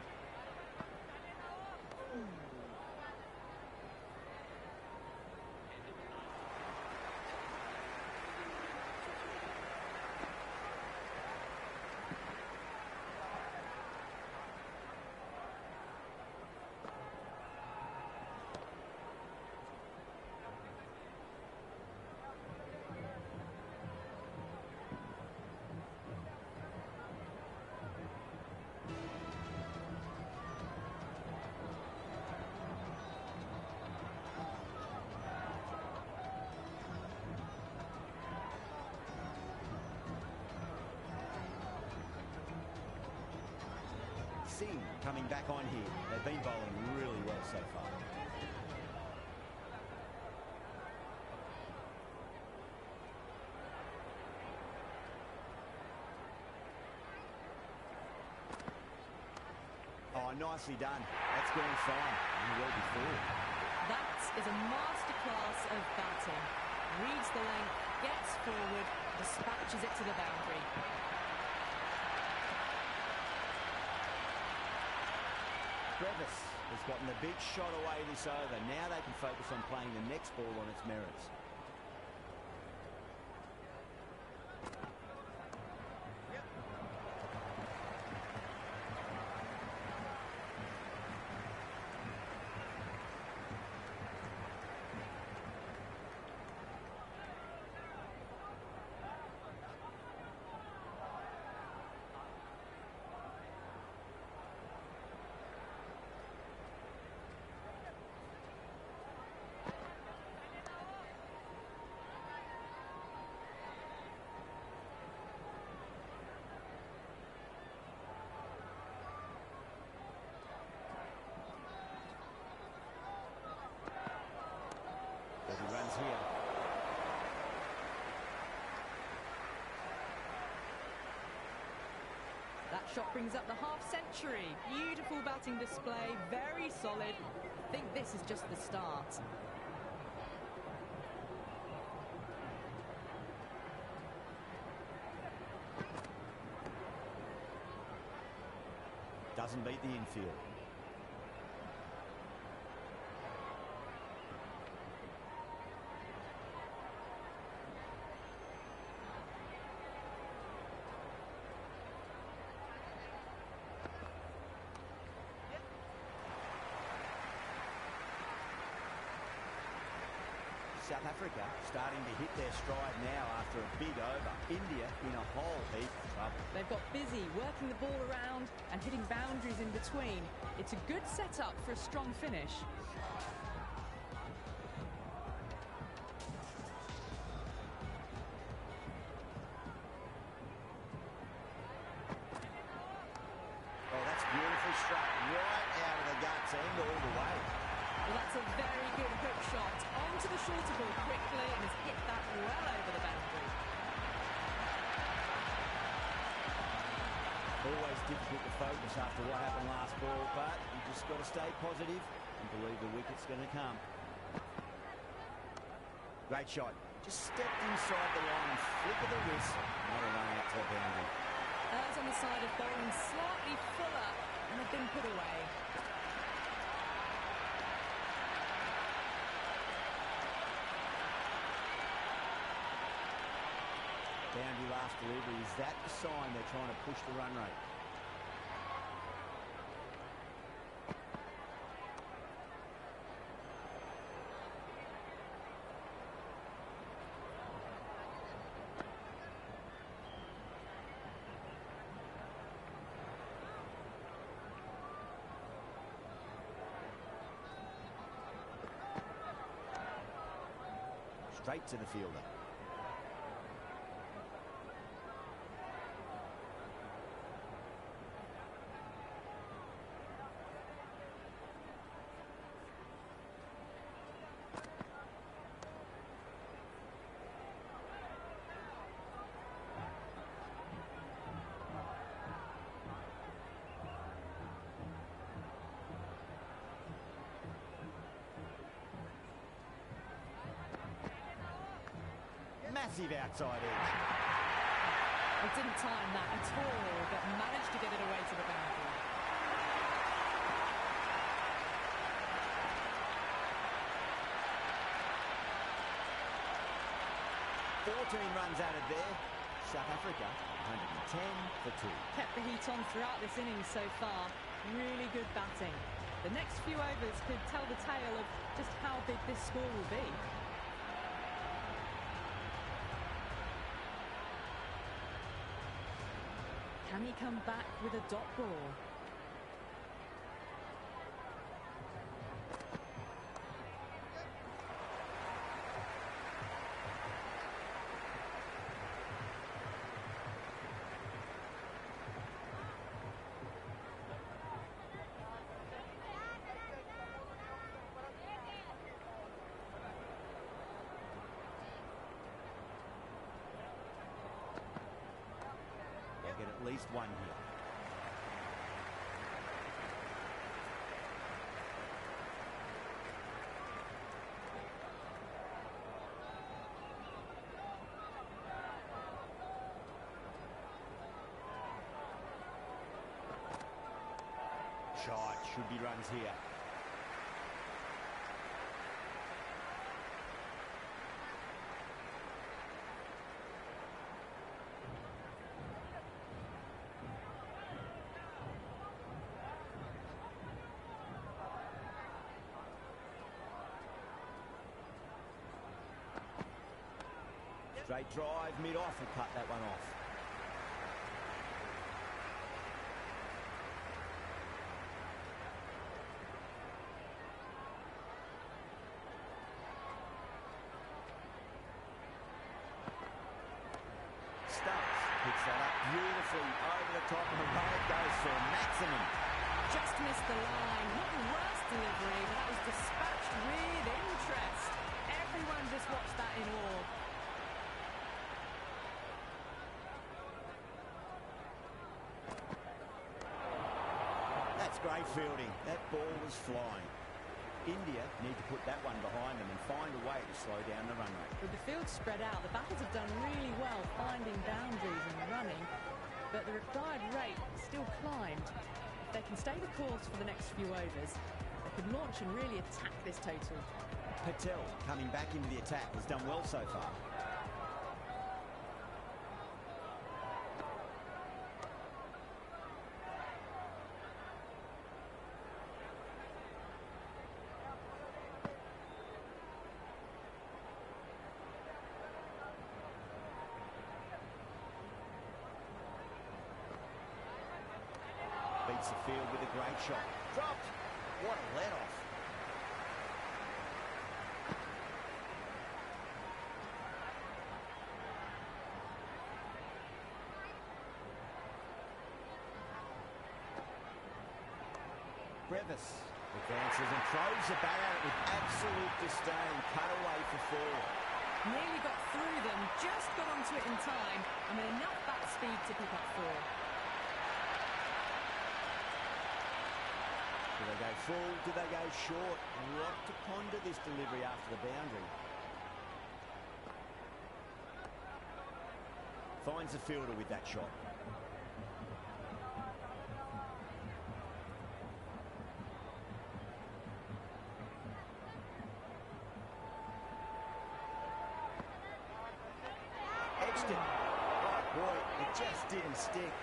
[SPEAKER 2] Singh coming back on here. They've been bowling really well so far. Oh, nicely done. That's going fine. And well before.
[SPEAKER 1] That is a masterclass of batting. Reads the length, gets forward, dispatches it to the boundary.
[SPEAKER 2] Brevis has gotten the big shot away this over. Now they can focus on playing the next ball on its merits. He runs here.
[SPEAKER 1] That shot brings up the half-century. Beautiful batting display, very solid. I think this is just the start.
[SPEAKER 2] Doesn't beat the infield. South Africa starting to hit their stride now after a big over. India in a whole heap of trouble.
[SPEAKER 1] They've got busy working the ball around and hitting boundaries in between. It's a good setup for a strong finish.
[SPEAKER 2] Oh, that's beautifully struck right out of the guts and all the way.
[SPEAKER 1] Well, that's a very good hook shot onto the shorter ball quickly and has hit that well over the boundary.
[SPEAKER 2] Always difficult to focus after what happened last ball, but you just got to stay positive and believe the wicket's going to come. Great shot. Just stepped inside the line, flick of the wrist, not a run out to the boundary.
[SPEAKER 1] That's on the side of bowling slightly fuller and have been put away.
[SPEAKER 2] Boundary last delivery. Is that the sign they're trying to push the run rate? Straight to the fielder. Massive outside edge.
[SPEAKER 1] It didn't time that at all, but managed to get it away to the boundary.
[SPEAKER 2] Runs added there. South Africa 110 for 2.
[SPEAKER 1] Kept the heat on throughout this innings so far. Really good batting. The next few overs could tell the tale of just how big this score will be. Can he come back with a dot ball?
[SPEAKER 2] get at least one here. Shot, should be runs here. Straight drive, mid-off, and cut that one off. Picks that up beautifully over the top, and away it goes for maximum.
[SPEAKER 1] Just missed the line. Not the worst delivery, but that was dispatched with interest. Everyone just watched that in awe.
[SPEAKER 2] That's great fielding. That ball was flying. India need to put that one behind them and find a way to slow down the run rate.
[SPEAKER 1] With the field spread out, the batters have done really well finding boundaries and running, but the required rate still climbed. If they can stay the course for the next few overs, they could launch and really attack this total.
[SPEAKER 2] Patel, coming back into the attack, has done well so far. Beats the field with a great shot. Dropped. What a let-off. Brevis advances and throws the bat out with absolute disdain. Cut away for four.
[SPEAKER 1] Nearly got through them, just got onto it in time, and with enough bat speed to pick up four.
[SPEAKER 2] Do they go full? Do they go short? A lot to ponder this delivery after the boundary. Finds the fielder with that shot. Edged it. Oh boy, it just didn't stick.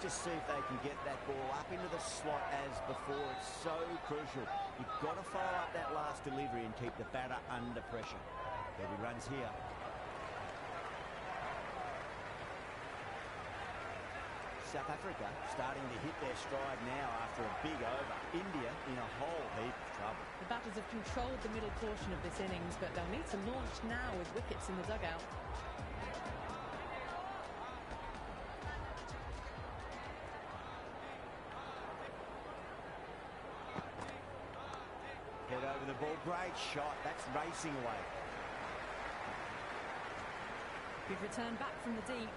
[SPEAKER 2] Just see if they can get that ball up into the slot as before. It's so crucial. You've got to follow up that last delivery and keep the batter under pressure. There'll be runs here. South Africa starting to hit their stride now after a big over. India in a whole heap of trouble.
[SPEAKER 1] The batters have controlled the middle portion of this innings, but they'll need to launch now with wickets in the dugout.
[SPEAKER 2] Head over the ball. Great shot. That's racing away.
[SPEAKER 1] Good return back from the deep.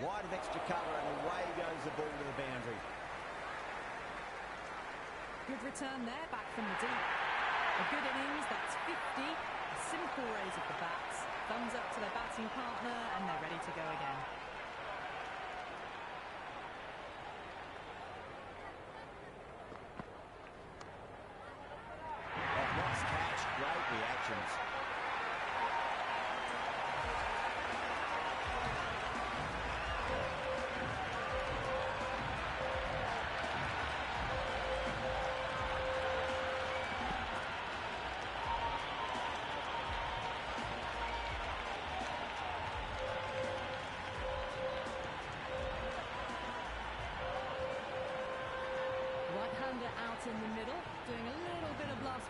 [SPEAKER 2] Wide of extra cover, and away goes the ball to the boundary.
[SPEAKER 1] Good return there, back from the deep. A good innings, that's 50. A simple raise of the bats. Thumbs up to their batting partner, and they're ready to go again.
[SPEAKER 2] Nice catch, great reactions.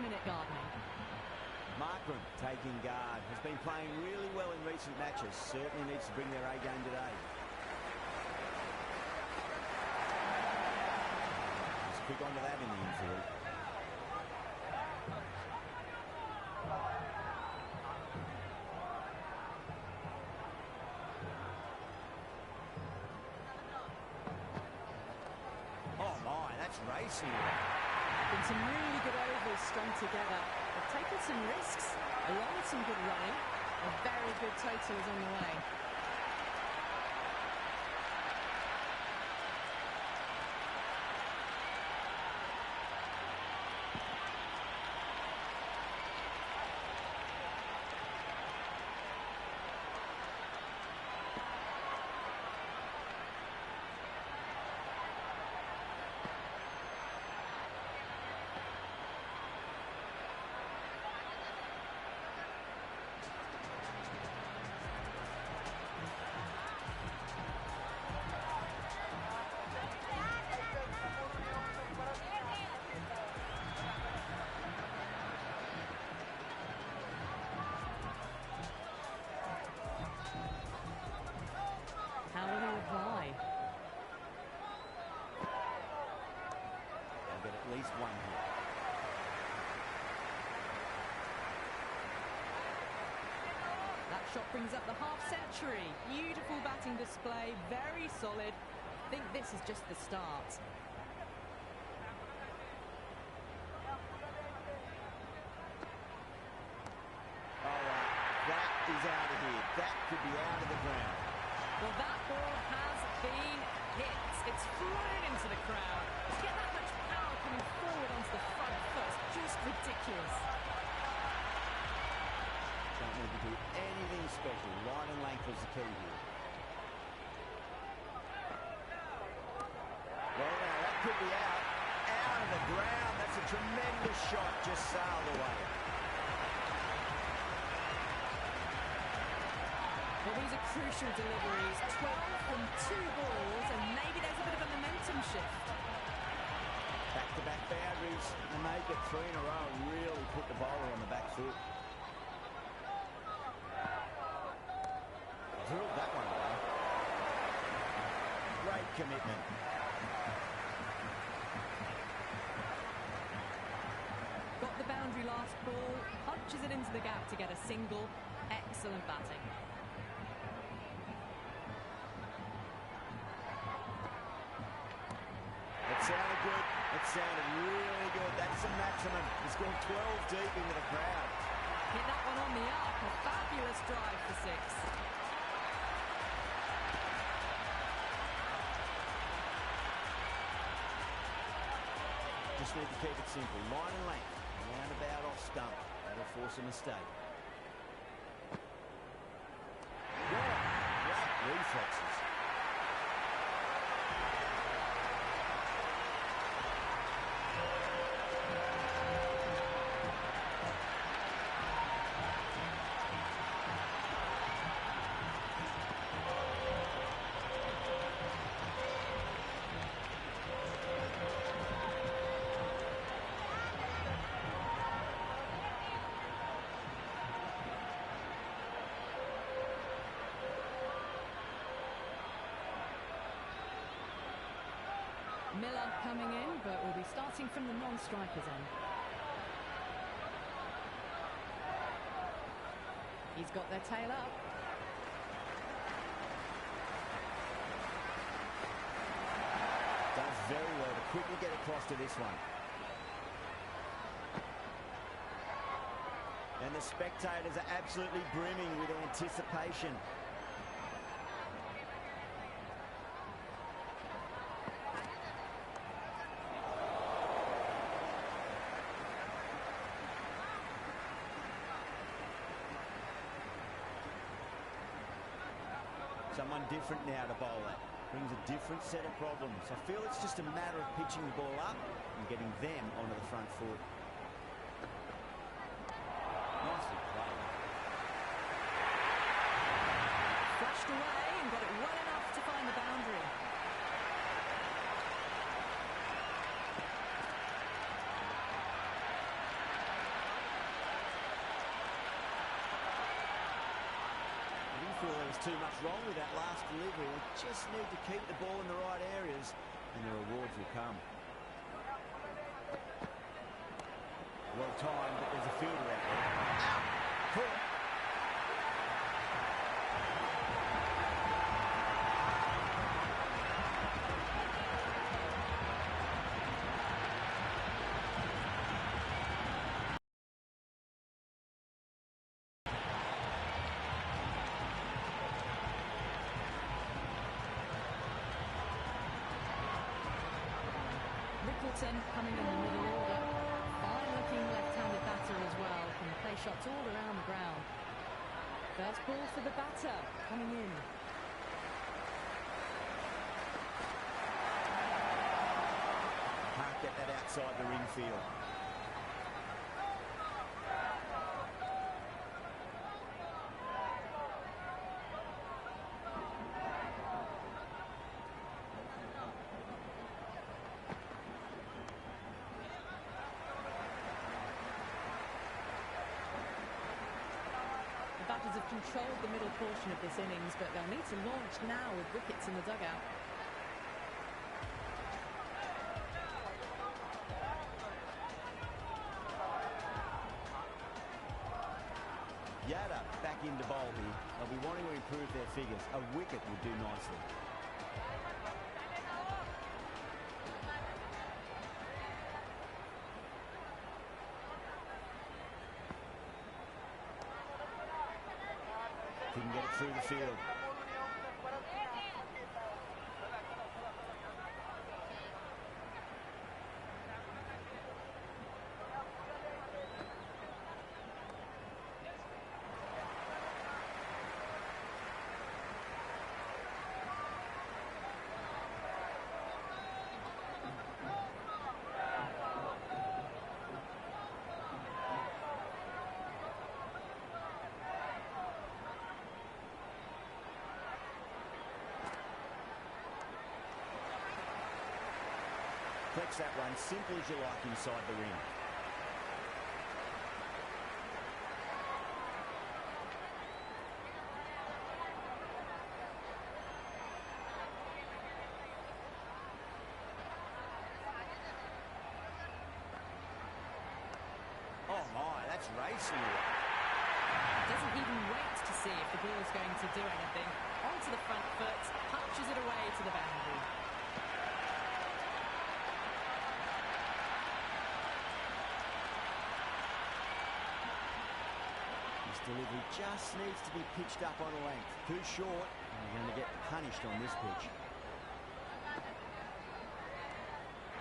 [SPEAKER 1] last-minute gardening.
[SPEAKER 2] Markram taking guard. Has been playing really well in recent matches. Certainly needs to bring their A game today. Just quick onto that in the infield. Oh my, that's racing.
[SPEAKER 1] Been some really good overs strung together. They've taken some risks, along with some good running. A very good total is on the way. How will he reply?
[SPEAKER 2] They'll get at least one here.
[SPEAKER 1] That shot brings up the half-century. Beautiful batting display, very solid. I think this is just the start.
[SPEAKER 2] All right, that is out of here. That could be out of the ground.
[SPEAKER 1] Well, that ball has been hit. It's flown into the crowd. To get that much power coming forward onto the front foot, just ridiculous.
[SPEAKER 2] Don't need to do anything special. Line and length was the key here. Well, now that could be out. Out of the ground. That's a tremendous shot. Just sailed away.
[SPEAKER 1] Well, these are crucial deliveries. 12 from 2 balls, and maybe there's a bit of a momentum shift.
[SPEAKER 2] Back-to-back boundaries. And make it 3 in a row. Really put the bowler on the back foot. Drilled that one away. Great commitment.
[SPEAKER 1] Got the boundary last ball, punches it into the gap to get a single. Excellent batting.
[SPEAKER 2] It sounded good. It sounded really good. That's the maximum. It's gone 12 deep into the crowd.
[SPEAKER 1] Hit that one on the up. A fabulous drive for 6.
[SPEAKER 2] Just need to keep it simple. Line and length. Roundabout off stump. That'll force a mistake. Yeah, great reflexes.
[SPEAKER 1] Miller coming in, but will be starting from the non-striker's end. He's got their tail up.
[SPEAKER 2] Does very well to quickly get across to this one. And the spectators are absolutely brimming with anticipation. Someone different now to bowl at. Brings a different set of problems. I feel it's just a matter of pitching the ball up and getting them onto the front foot. Nicely played.
[SPEAKER 1] Flashed away and got it well enough to find the boundary.
[SPEAKER 2] feel there was too much wrong with that last delivery. They just need to keep the ball in the right areas and the rewards will come. Well timed, but there's a fielder out there. Caught.
[SPEAKER 1] Coming in the middle order. Fine-looking left-handed batter as well. Can play shots all around the ground. First ball for the batter coming in.
[SPEAKER 2] Can't get that outside the ring field.
[SPEAKER 1] The batters have controlled the middle portion of this innings, but they'll need to launch now with wickets in the dugout.
[SPEAKER 2] Yada back into bowl here. They'll be wanting to improve their figures. A wicket would do nicely. Didn't get it through the field. Flex that one simple as you like inside the ring. Oh my, that's racing away.
[SPEAKER 1] Doesn't even wait to see if the ball's going to do anything. Onto the front foot, punches it away to the boundary.
[SPEAKER 2] Delivery just needs to be pitched up on a length. Too short, and you're going to get punished on this pitch.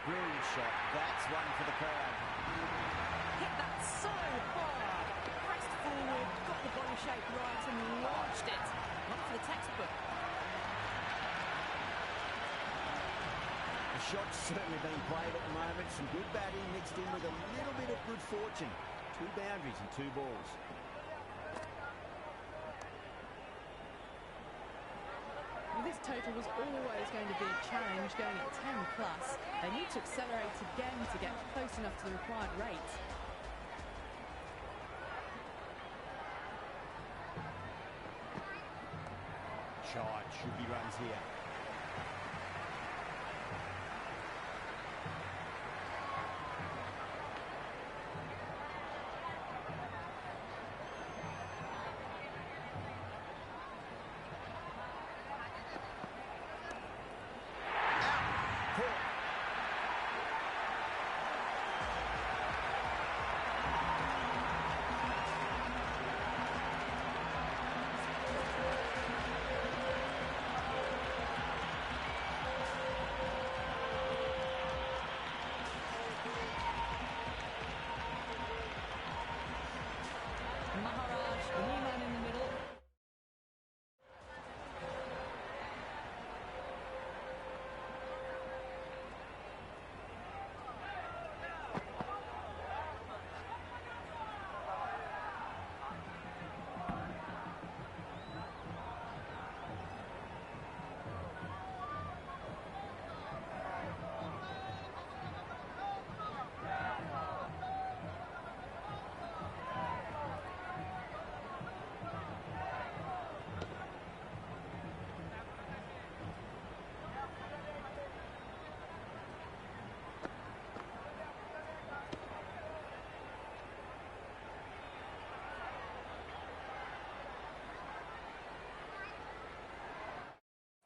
[SPEAKER 2] Brilliant shot. That's one for the crowd.
[SPEAKER 1] Hit that so hard. Pressed forward, got the body shape right and launched it. One for the textbook.
[SPEAKER 2] The shot's certainly being played at the moment. Some good batting mixed in with a little bit of good fortune. 2 boundaries and 2 balls.
[SPEAKER 1] This total was always going to be a challenge, going at 10 plus. They need to accelerate again to get close enough to the required rate.
[SPEAKER 2] Charge should be runs here.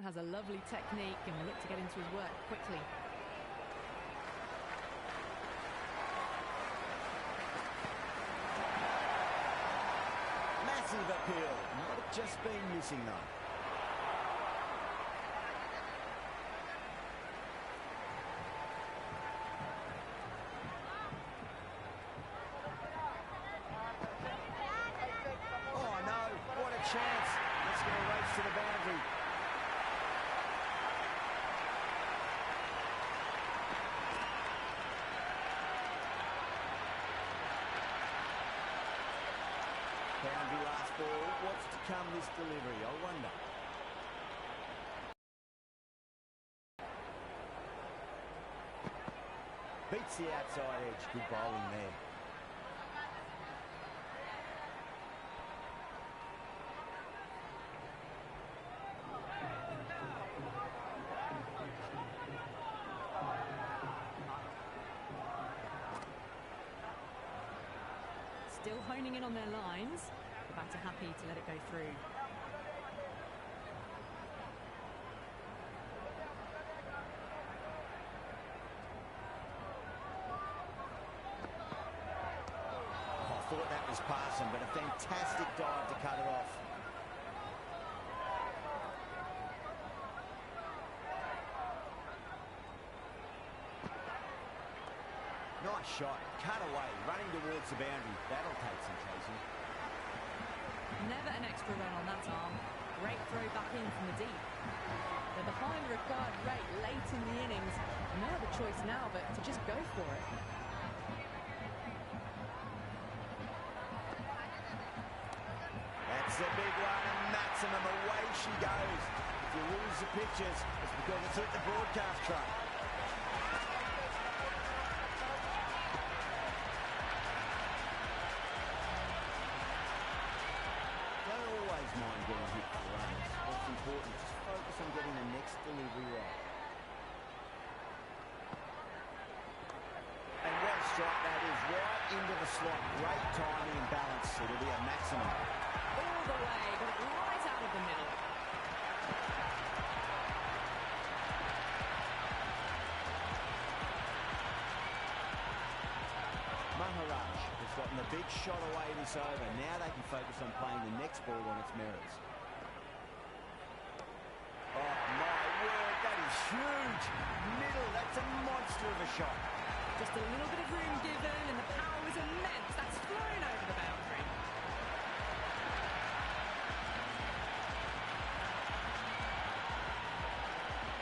[SPEAKER 1] has a lovely technique and will look to get into his work quickly.
[SPEAKER 2] Massive appeal. Might have just been missing though. Oh no, what a chance. Let's get a race to the boundary. Boundary last ball. What's to come this delivery, I wonder. Beats the outside edge. Good bowling there.
[SPEAKER 1] Still honing in on their lines. The batter happy to let it go through.
[SPEAKER 2] I thought that was passing, but a fantastic dive to cut it off. Nice shot, cut away, running towards the boundary. That'll take some chasing.
[SPEAKER 1] Never an extra run on that arm. Great throw back in from the deep. They're behind the required rate late in the innings. No other choice now but to just go for it.
[SPEAKER 2] That's a big one, and Maximum, away she goes. If you lose the pictures, it's because it's hit the broadcast truck. Don't always mind getting hit for runs. What's important is just focus on getting the next delivery right. And what a strike that is, right into the slot. Great timing and balance. It'll be a Maximum.
[SPEAKER 1] All the way, got it right out of the middle.
[SPEAKER 2] Maharaj has gotten a big shot away this over. Now they can focus on playing the next ball on its merits. Oh my word, that is huge. Middle, that's a monster of a shot.
[SPEAKER 1] Just a little bit of room given and the power was immense. That's flown over the boundary.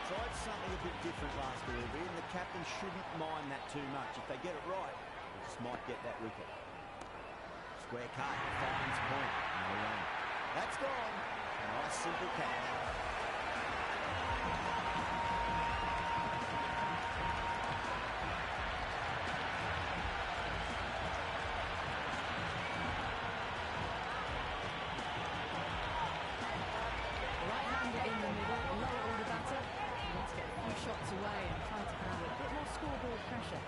[SPEAKER 2] Tried something a bit different last delivery, and the captain shouldn't mind that too much. If they get it right, they just might get that wicket. Square cut, finds point, no run. That's gone. Nice simple catch.
[SPEAKER 1] Right-hander in the middle, lower order batter. He wants to get a few shots away and try to add a bit more scoreboard pressure.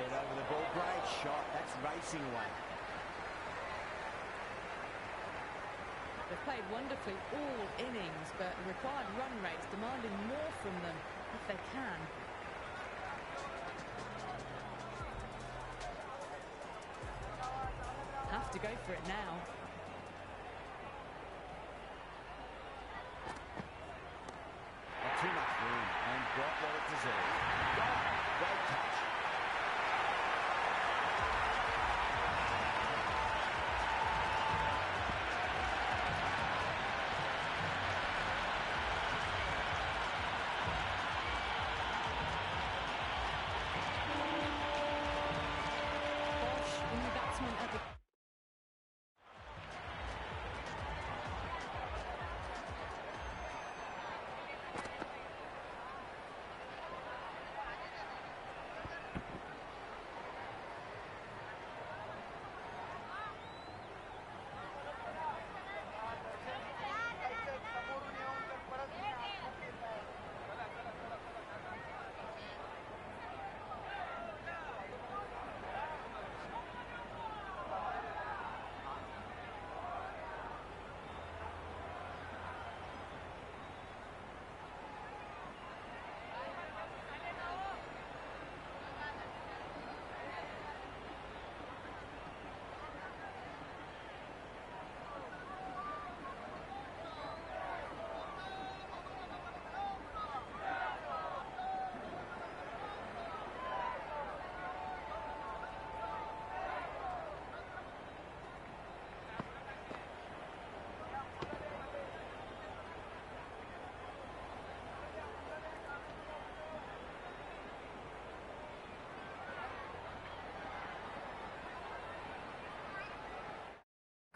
[SPEAKER 2] Head over the ball, great shot. That's racing away.
[SPEAKER 1] They've played wonderfully all innings, but the required run rate's demanding more from them if they can. Have to go for it now.
[SPEAKER 2] Not too much room, and got what it deserved. Got it. Great touch.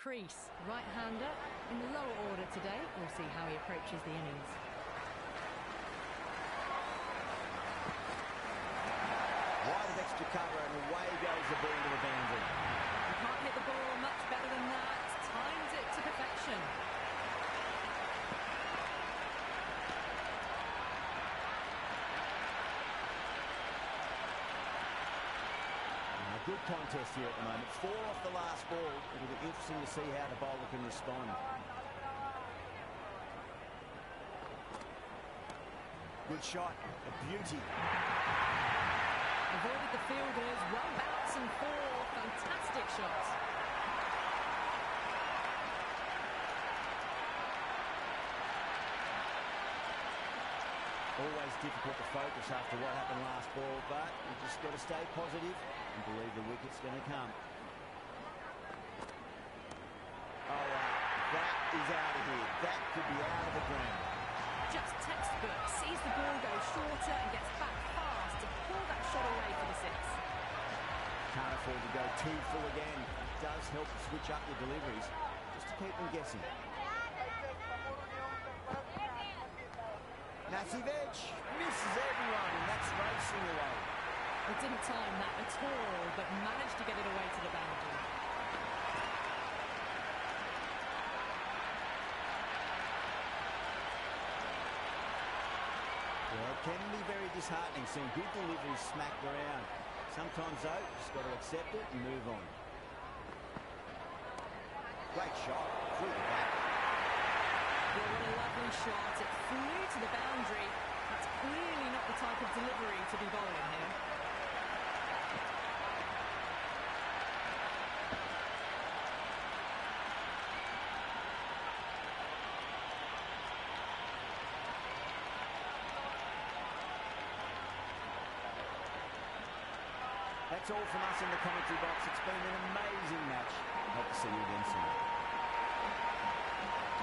[SPEAKER 1] crease. Right-hander in the lower order today. We'll see how he approaches the innings.
[SPEAKER 2] Wide of extra cover and away goes the ball to the boundary.
[SPEAKER 1] You can't hit the ball much better than that. Times it to perfection.
[SPEAKER 2] Good contest here at the moment. 4 off the last ball. It'll be interesting to see how the bowler can respond. Good shot. A beauty.
[SPEAKER 1] Avoided the fielders. One bounce and 4. Fantastic shots.
[SPEAKER 2] Always difficult to focus after what happened last ball, but you've just got to stay positive and believe the wicket's going to come. Oh, that is out of here. That could be out of the ground.
[SPEAKER 1] Just textbook. Sees the ball go shorter and gets back fast to pull that shot away for the 6.
[SPEAKER 2] Can't afford to go too full again. It does help to switch up your deliveries just to keep them guessing. Massive edge, misses everyone, and that's racing away.
[SPEAKER 1] It didn't time that at all, but managed to get it away to the boundary.
[SPEAKER 2] Yeah, it can be very disheartening seeing good deliveries smacked around. Sometimes, though, you just got to accept it and move on. Great shot, through the back.
[SPEAKER 1] Well, what a lovely shot. It flew to the boundary. That's clearly not the type of delivery to be bowling here.
[SPEAKER 2] That's all from us in the commentary box. It's been an